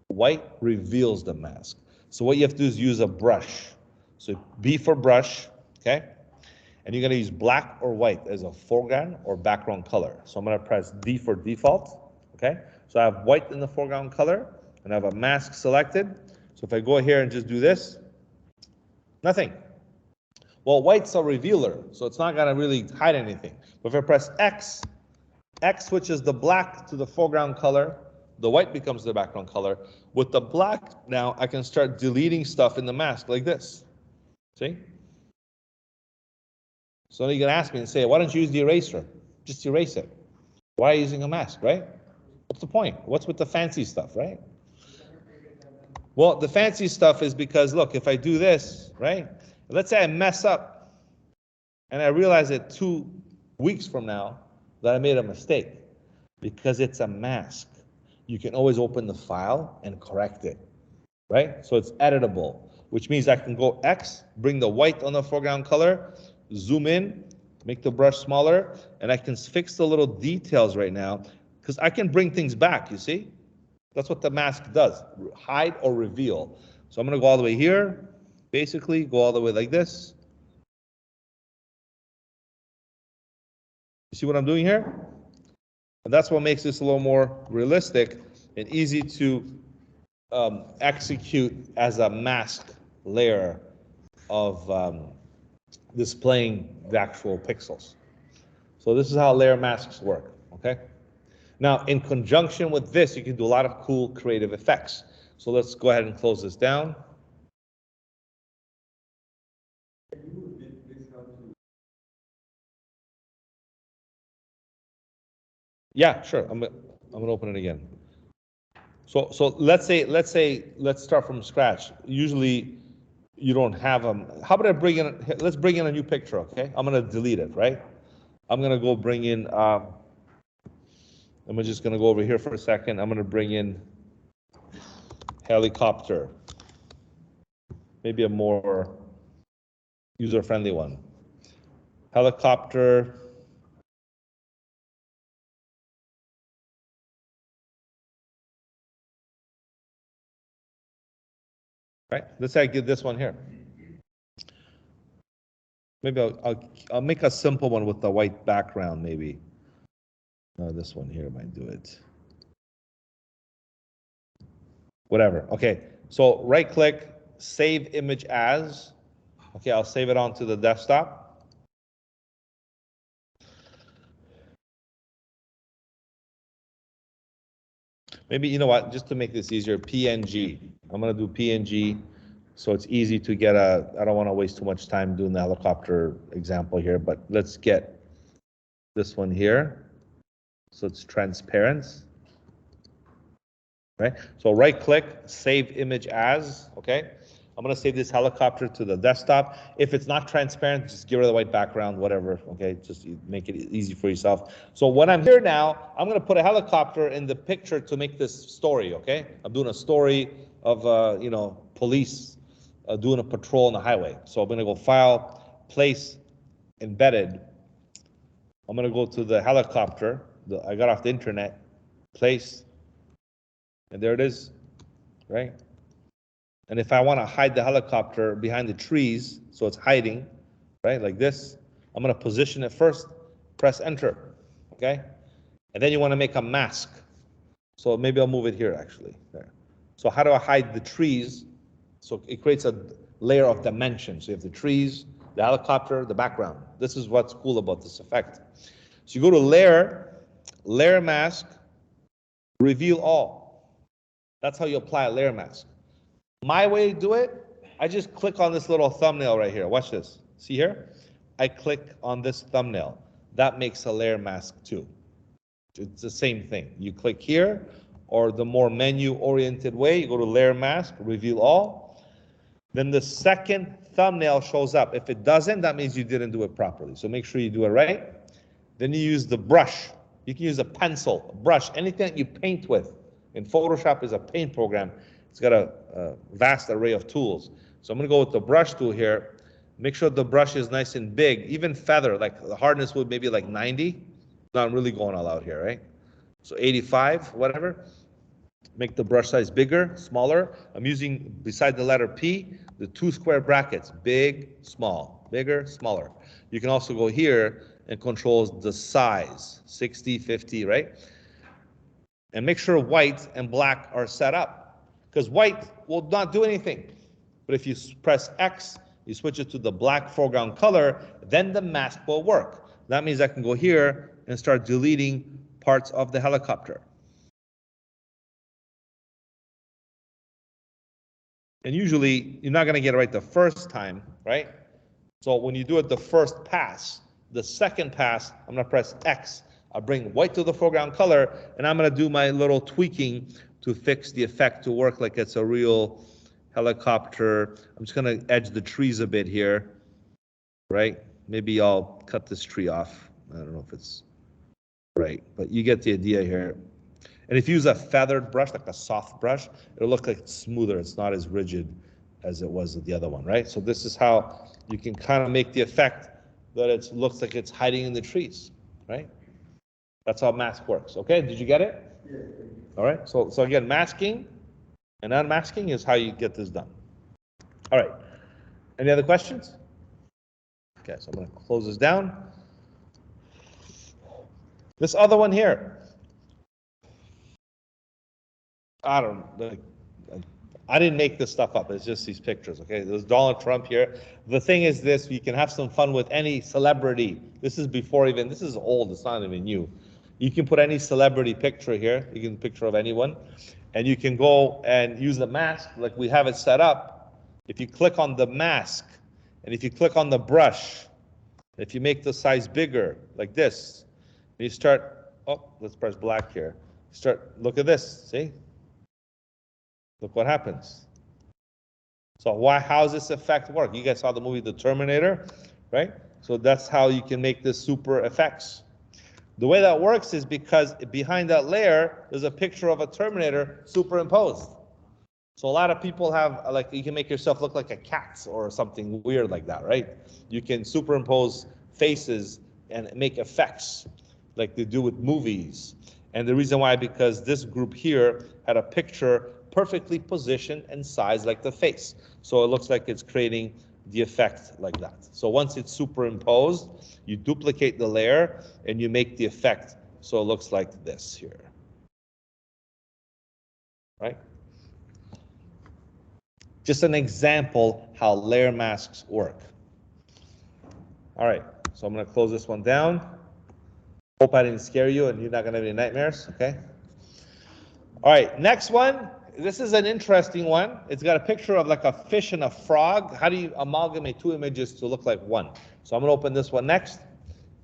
white reveals the mask. So what you have to do is use a brush. So B for brush, okay? And you're gonna use black or white as a foreground or background color. So I'm gonna press D for default, okay? So I have white in the foreground color, and I have a mask selected. So if I go here and just do this, nothing. Well, white's a revealer, so it's not gonna really hide anything. But if I press X, X switches the black to the foreground color, the white becomes the background color. With the black now, I can start deleting stuff in the mask like this. See? So you're gonna ask me and say, why don't you use the eraser? Just erase it. Why are you using a mask, right? What's the point? What's with the fancy stuff, right? Well, the fancy stuff is because, look, if I do this, right? Let's say I mess up and I realize it 2 weeks from now that I made a mistake. Because it's a mask, you can always open the file and correct it, right? So it's editable, which means I can go X, bring the white on the foreground color, zoom in, make the brush smaller, and I can fix the little details right now, because I can bring things back, you see? That's what the mask does, hide or reveal. So I'm gonna go all the way here, basically go all the way like this. You see what I'm doing here? And that's what makes this a little more realistic and easy to execute as a mask layer of displaying the actual pixels. So this is how layer masks work, okay? Now, in conjunction with this, you can do a lot of cool creative effects. So let's go ahead and close this down. Yeah, sure. I'm gonna open it again. So let's start from scratch. Usually you don't have them. How about I bring in, let's bring in a new picture, okay? I'm gonna delete it, right? I'm gonna go bring in, I'm just gonna go over here for a second. I'm gonna bring in helicopter. Maybe a more user-friendly one. Helicopter. Right, let's say I get this one here. Maybe I'll make a simple one with the white background, maybe. This one here might do it. Whatever, okay. So right click, save image as. Okay, I'll save it onto the desktop. Maybe, you know what, just to make this easier, PNG. I'm gonna do PNG so it's easy to get I don't wanna waste too much time doing the helicopter example here, but let's get this one here. So it's transparent, right? So right click, save image as, okay? I'm gonna save this helicopter to the desktop. If it's not transparent, just get rid of the white background, whatever, okay? Just make it easy for yourself. So when I'm here now, I'm gonna put a helicopter in the picture to make this story, okay? I'm doing a story of, you know, police doing a patrol on the highway. So I'm gonna go File, Place, Embedded. I'm gonna go to the helicopter. I got off the internet, Place, and there it is, right? And if I want to hide the helicopter behind the trees, so it's hiding, right? Like this. I'm going to position it first, press enter, okay? And then you want to make a mask. So maybe I'll move it here actually. There. So how do I hide the trees? So it creates a layer of dimension. So you have the trees, the helicopter, the background. This is what's cool about this effect. So you go to layer, layer mask, reveal all. That's how you apply a layer mask. My way to do it, I just click on this little thumbnail right here. Watch this. See here? I click on this thumbnail. That makes a layer mask too. It's the same thing. You click here, or the more menu-oriented way, you go to layer mask, reveal all. Then the second thumbnail shows up. If it doesn't, that means you didn't do it properly. So make sure you do it right. Then you use the brush. You can use a pencil, a brush, anything that you paint with. In Photoshop is a paint program. It's got a vast array of tools. So I'm going to go with the brush tool here. Make sure the brush is nice and big. Even feather, like the hardness would maybe like 90. Not really going all out here, right? So 85, whatever. Make the brush size bigger, smaller. I'm using, beside the letter P, the 2 square brackets. Big, small, bigger, smaller. You can also go here and control the size, 60, 50, right? And make sure white and black are set up, because white will not do anything. But if you press X, you switch it to the black foreground color, then the mask will work. That means I can go here and start deleting parts of the helicopter. And usually, you're not going to get it right the first time, right? So when you do it the first pass, the second pass, I'm going to press X. I'll bring white to the foreground color, and I'm going to do my little tweaking to fix the effect to work like it's a real helicopter. I'm just going to edge the trees a bit here, right? Maybe I'll cut this tree off. I don't know if it's right, but you get the idea here. And if you use a feathered brush, like a soft brush, it'll look like it's smoother. It's not as rigid as it was with the other one, right? So this is how you can kind of make the effect that it looks like it's hiding in the trees, right? That's how mask works. Okay, did you get it? Yeah. All right, so again, masking and unmasking is how you get this done. All right, any other questions? Okay, so I'm going to close this down. This other one here, I didn't make this stuff up. It's just these pictures, okay? There's Donald Trump here. The thing is this, you can have some fun with any celebrity. This is before even, this is old, it's not even new. You can put any celebrity picture here. You can picture of anyone. And you can go and use the mask like we have it set up. If you click on the mask, and if you click on the brush, if you make the size bigger, like this, and you start, oh, let's press black here. Look at this, see? Look what happens. So how does this effect work? You guys saw the movie The Terminator, right? So that's how you can make this super effects. The way that works is because behind that layer, there's a picture of a Terminator superimposed. So a lot of people have, like, you can make yourself look like a cat or something weird like that, right? You can superimpose faces and make effects like they do with movies. And the reason why, because this group here had a picture perfectly positioned and sized like the face. So it looks like it's creating the effect like that. So once it's superimposed, you duplicate the layer and you make the effect so it looks like this here. Right? Just an example how layer masks work. All right, so I'm going to close this one down. Hope I didn't scare you and you're not going to have any nightmares, okay? All right, next one. This is an interesting one. It's got a picture of like a fish and a frog. How do you amalgamate 2 images to look like one? So I'm going to open this one next,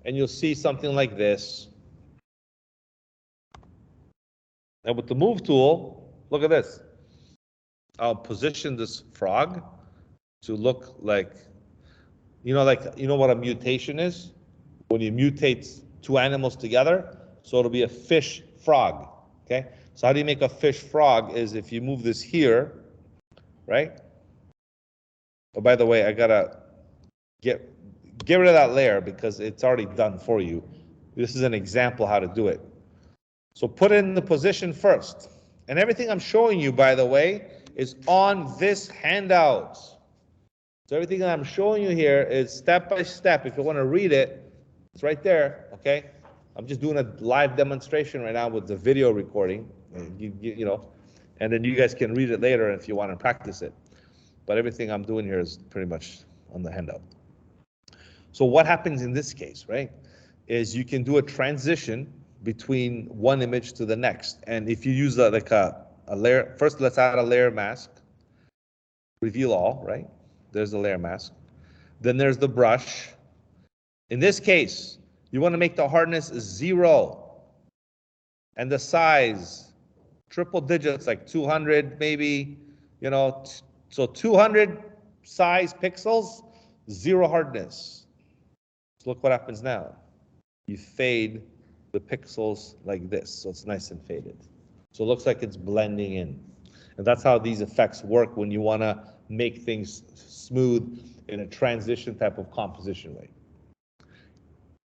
and you'll see something like this. And with the move tool, look at this. I'll position this frog to look like, you know what a mutation is? When you mutate 2 animals together, so it'll be a fish frog, okay? So how do you make a fish frog is if you move this here, right? Oh, by the way, I gotta get rid of that layer because it's already done for you. This is an example how to do it. So put it in the position first. And everything I'm showing you, by the way, is on this handout. So everything that I'm showing you here is step by step. If you want to read it, it's right there, okay? I'm just doing a live demonstration right now with the video recording, you know, and then you guys can read it later if you want to practice it. But everything I'm doing here is pretty much on the handout. So what happens in this case, right, is you can do a transition between one image to the next. And if you use like a layer, first let's add a layer mask, reveal all, right? There's the layer mask. Then there's the brush. In this case, you want to make the hardness 0 and the size triple digits, like 200 maybe, you know, so 200 size pixels, 0 hardness. So look what happens now. You fade the pixels like this, so it's nice and faded. So it looks like it's blending in. And that's how these effects work when you want to make things smooth in a transition type of composition way.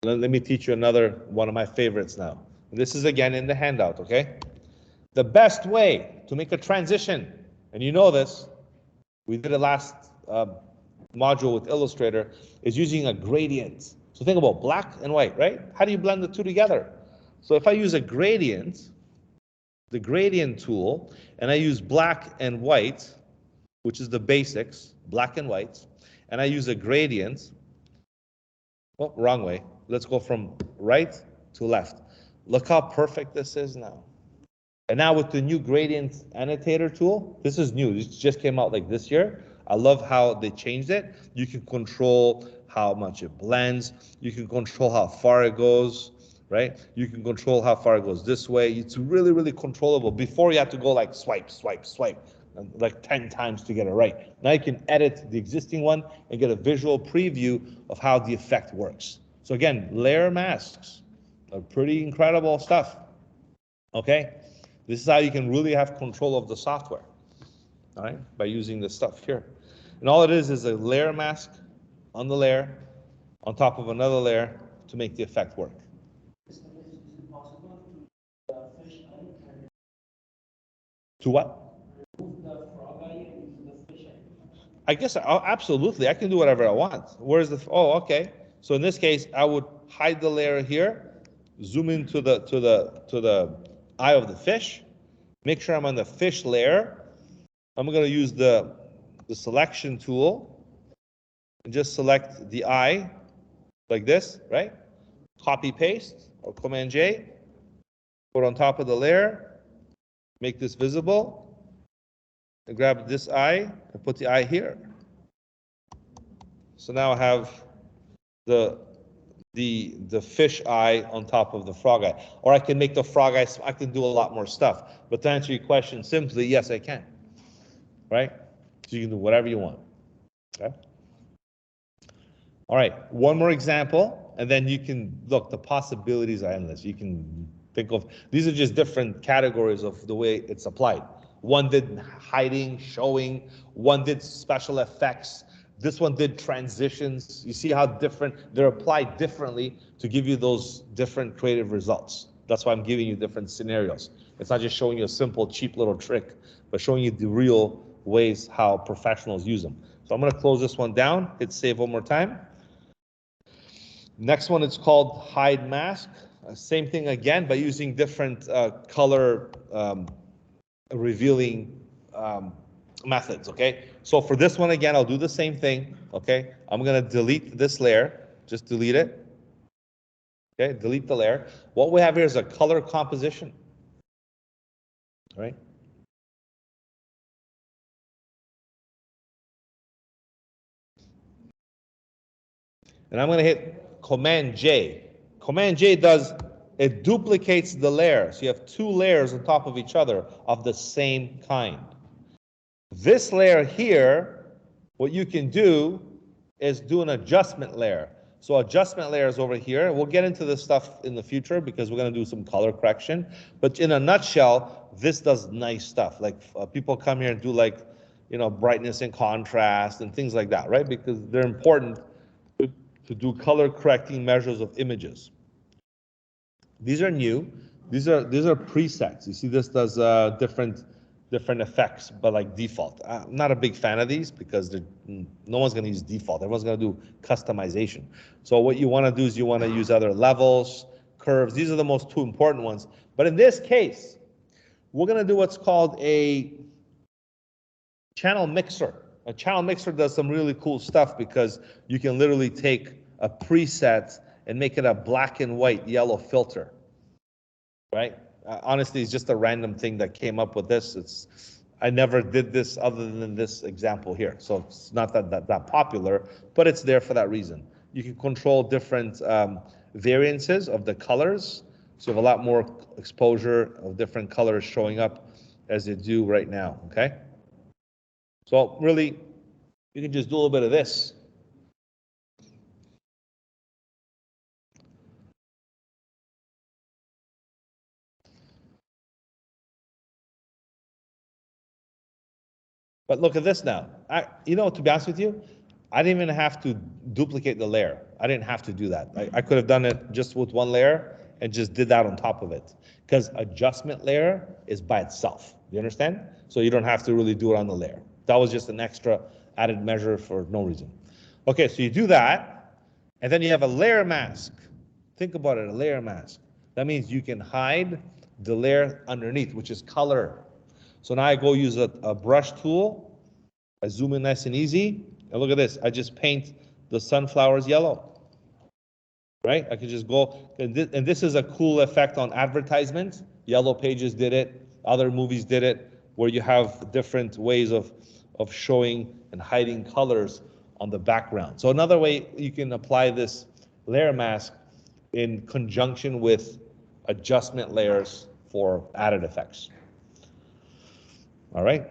Let me teach you another one of my favorites now. This is again in the handout, okay? The best way to make a transition, and you know this, we did it last module with Illustrator, is using a gradient. So think about black and white, right? How do you blend the two together? So if I use a gradient, the gradient tool, and I use black and white, which is the basics, black and white, and I use a gradient, oh, wrong way. Let's go from right to left. Look how perfect this is now. And now with the new gradient annotator tool, this is new. This just came out like this year. I love how they changed it. You can control how much it blends. You can control how far it goes, right? You can control how far it goes this way. It's really, really controllable. Before you had to go like swipe, swipe, swipe, like 10 times to get it right. Now you can edit the existing one and get a visual preview of how the effect works. So again, layer masks are pretty incredible stuff, okay? This is how you can really have control of the software, all right, by using this stuff here. And all it is a layer mask on the layer, on top of another layer to make the effect work. Is it possible to fish eye? To what? Remove the frog eye and use the fish eye? I guess, absolutely, I can do whatever I want. Where's the, oh, okay. So in this case, I would hide the layer here, zoom into the eye of the fish, make sure I'm on the fish layer. I'm going to use the selection tool and just select the eye like this, right? Copy paste or Command J, put on top of the layer, make this visible, and grab this eye and put the eye here. So now I have the fish eye on top of the frog eye. Or I can make the frog eye, I can do a lot more stuff. But to answer your question simply, yes, I can. Right? So you can do whatever you want. Okay? All right, one more example, and then you can, look, the possibilities are endless. You can think of, these are just different categories of the way it's applied. One did hiding, showing, one did special effects, this one did transitions. You see how different, they're applied differently to give you those different creative results. That's why I'm giving you different scenarios. It's not just showing you a simple, cheap little trick, but showing you the real ways how professionals use them. So I'm going to close this one down, hit save one more time. Next one is called hide mask. Same thing again, but using different color revealing methods, okay? So for this one, again, I'll do the same thing, okay? I'm going to delete this layer, just delete it. Okay, delete the layer. What we have here is a color composition, right? And I'm going to hit Command J. Command J does, it duplicates the layer. So you have two layers on top of each other of the same kind. This layer here, what you can do is do an adjustment layer. So adjustment layer is over here. We'll get into this stuff in the future because we're going to do some color correction. But in a nutshell, this does nice stuff. Like people come here and do like, you know, brightness and contrast and things like that, right? Because they're important to do color correcting measures of images. These are new. These are presets. You see, this does different different effects, but like default. I'm not a big fan of these because no one's going to use default. Everyone's going to do customization. So what you want to do is you want to use other levels, curves. These are the most two important ones. But in this case, we're going to do what's called a channel mixer. A channel mixer does some really cool stuff because you can literally take a preset and make it a black and white yellow filter, right? Honestly, it's just a random thing that came up with this. I never did this other than this example here. So it's not that popular, but it's there for that reason. You can control different variances of the colors. So you have a lot more exposure of different colors showing up as they do right now, okay? So really, you can just do a little bit of this. But look at this now. To be honest with you, I didn't even have to duplicate the layer. I didn't have to do that. I could have done it just with one layer and just did that on top of it. Because adjustment layer is by itself. You understand? So you don't have to really do it on the layer. That was just an extra added measure for no reason. Okay, so you do that, and then you have a layer mask. Think about it, a layer mask. That means you can hide the layer underneath, which is color. So now I go use a brush tool. I zoom in nice and easy. And look at this. I just paint the sunflowers yellow. Right? I can just go. And this is a cool effect on advertisements. Yellow Pages did it. Other movies did it, where you have different ways of showing and hiding colors on the background. So another way you can apply this layer mask in conjunction with adjustment layers for added effects. All right.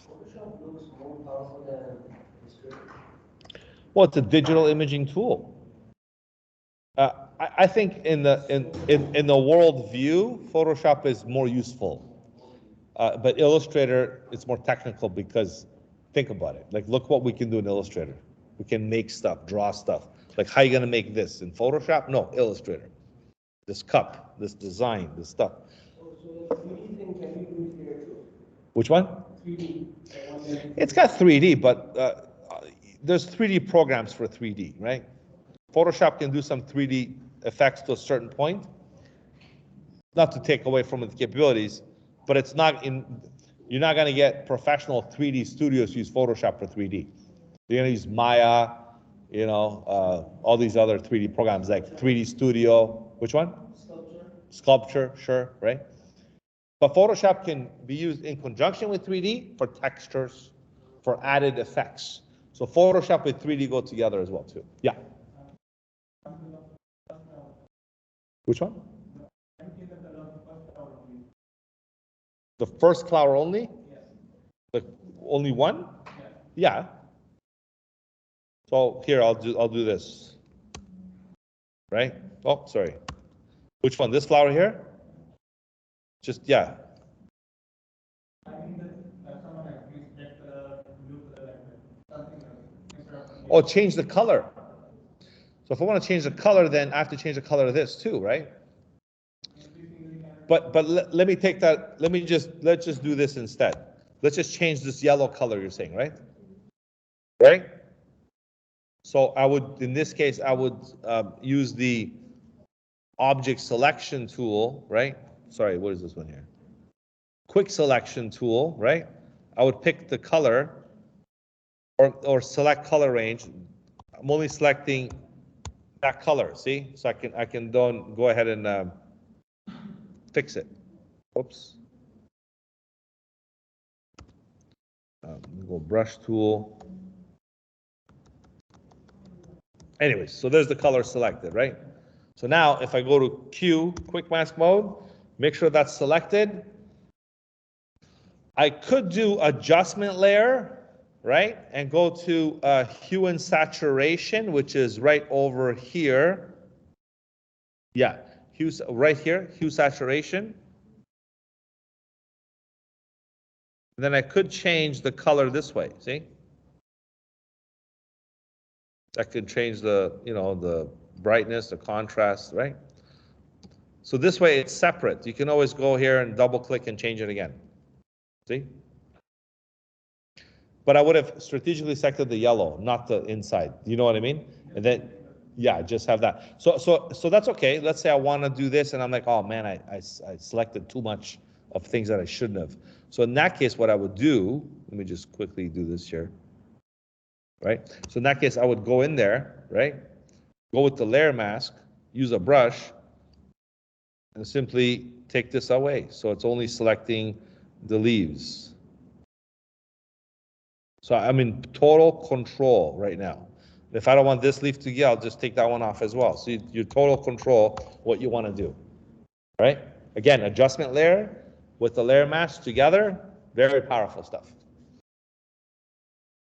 Photoshop looks more powerful than Illustrator. Well, it's a digital imaging tool. I think in the world view, Photoshop is more useful. But Illustrator is more technical because think about it. Like, look what we can do in Illustrator. We can make stuff, draw stuff. Like, how are you going to make this in Photoshop? No, Illustrator. This cup, this design, this stuff. So the 3D thing, can we do it here too? Which one? 3D. It's got 3D, but there's 3D programs for 3D, right? Photoshop can do some 3D effects to a certain point. Not to take away from its capabilities, but it's not in. You're not going to get professional 3D studios use Photoshop for 3D. They're going to use Maya, all these other 3D programs like 3D Studio. Which one? Sculpture, sure, right? But Photoshop can be used in conjunction with 3D for textures, for added effects. So Photoshop with 3D go together as well too. Yeah. Which one? The first flower only? The only one? Yeah. So here I'll do this. Right? Oh, sorry. Which one? This flower here? Just yeah. Oh, change the color. So if I want to change the color, then I have to change the color of this too, right? But let me take that. Let's just do this instead. Let's just change this yellow color you're saying, right? Right? So I would, in this case, I would use the object selection tool, right? Sorry, what is this one here? Quick selection tool, right? I would pick the color or select color range. I'm only selecting that color, see? So I can go ahead and fix it. Oops. Go brush tool. Anyways, so there's the color selected, right? So now if I go to Q, quick mask mode, make sure that's selected. I could do adjustment layer, right? And go to hue and saturation, which is right over here. Yeah, right here, hue saturation. And then I could change the color this way, see? I could change the, the brightness, the contrast, right? So this way it's separate. You can always go here and double click and change it again. See? But I would have strategically selected the yellow, not the inside. You know what I mean? And then, yeah, just have that. So that's okay. Let's say I want to do this, and I'm like, oh man, I selected too much of things that I shouldn't have. So in that case, what I would do, let me just quickly do this here, right? So in that case, I would go in there, right? Go with the layer mask, use a brush, and simply take this away. So it's only selecting the leaves. So I'm in total control right now. If I don't want this leaf to get, I'll just take that one off as well. So you total control what you want to do, right? Again, adjustment layer with the layer mask together, very powerful stuff,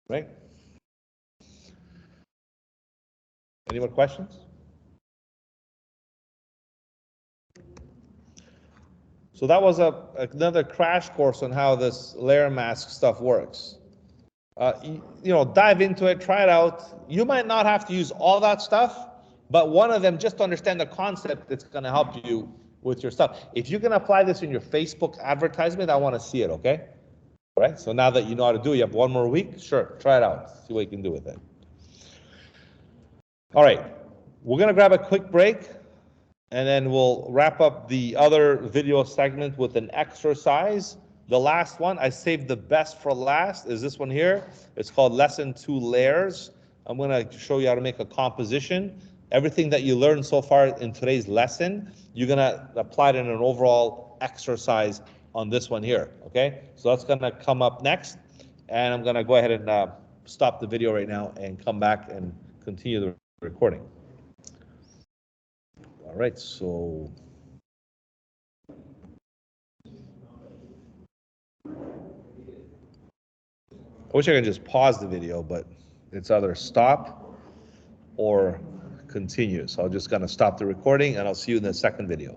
right? Any more questions? So that was another crash course on how this layer mask stuff works. You know, dive into it, try it out. You might not have to use all that stuff, but one of them, just to understand the concept, it's going to help you with your stuff. If you can apply this in your Facebook advertisement, I want to see it, okay? All right, so now that you know how to do it, you have one more week, sure, try it out, see what you can do with it. All right, we're going to grab a quick break, and then we'll wrap up the other video segment with an exercise. The last one, I saved the best for last, is this one here. It's called Lesson 2 Layers. I'm going to show you how to make a composition. Everything that you learned so far in today's lesson, you're going to apply it in an overall exercise on this one here, okay? So that's going to come up next, and I'm going to go ahead and stop the video right now and come back and continue the recording. All right, so... I wish I could just pause the video, but it's either stop or continue. So I'm just going to stop the recording, and I'll see you in the second video.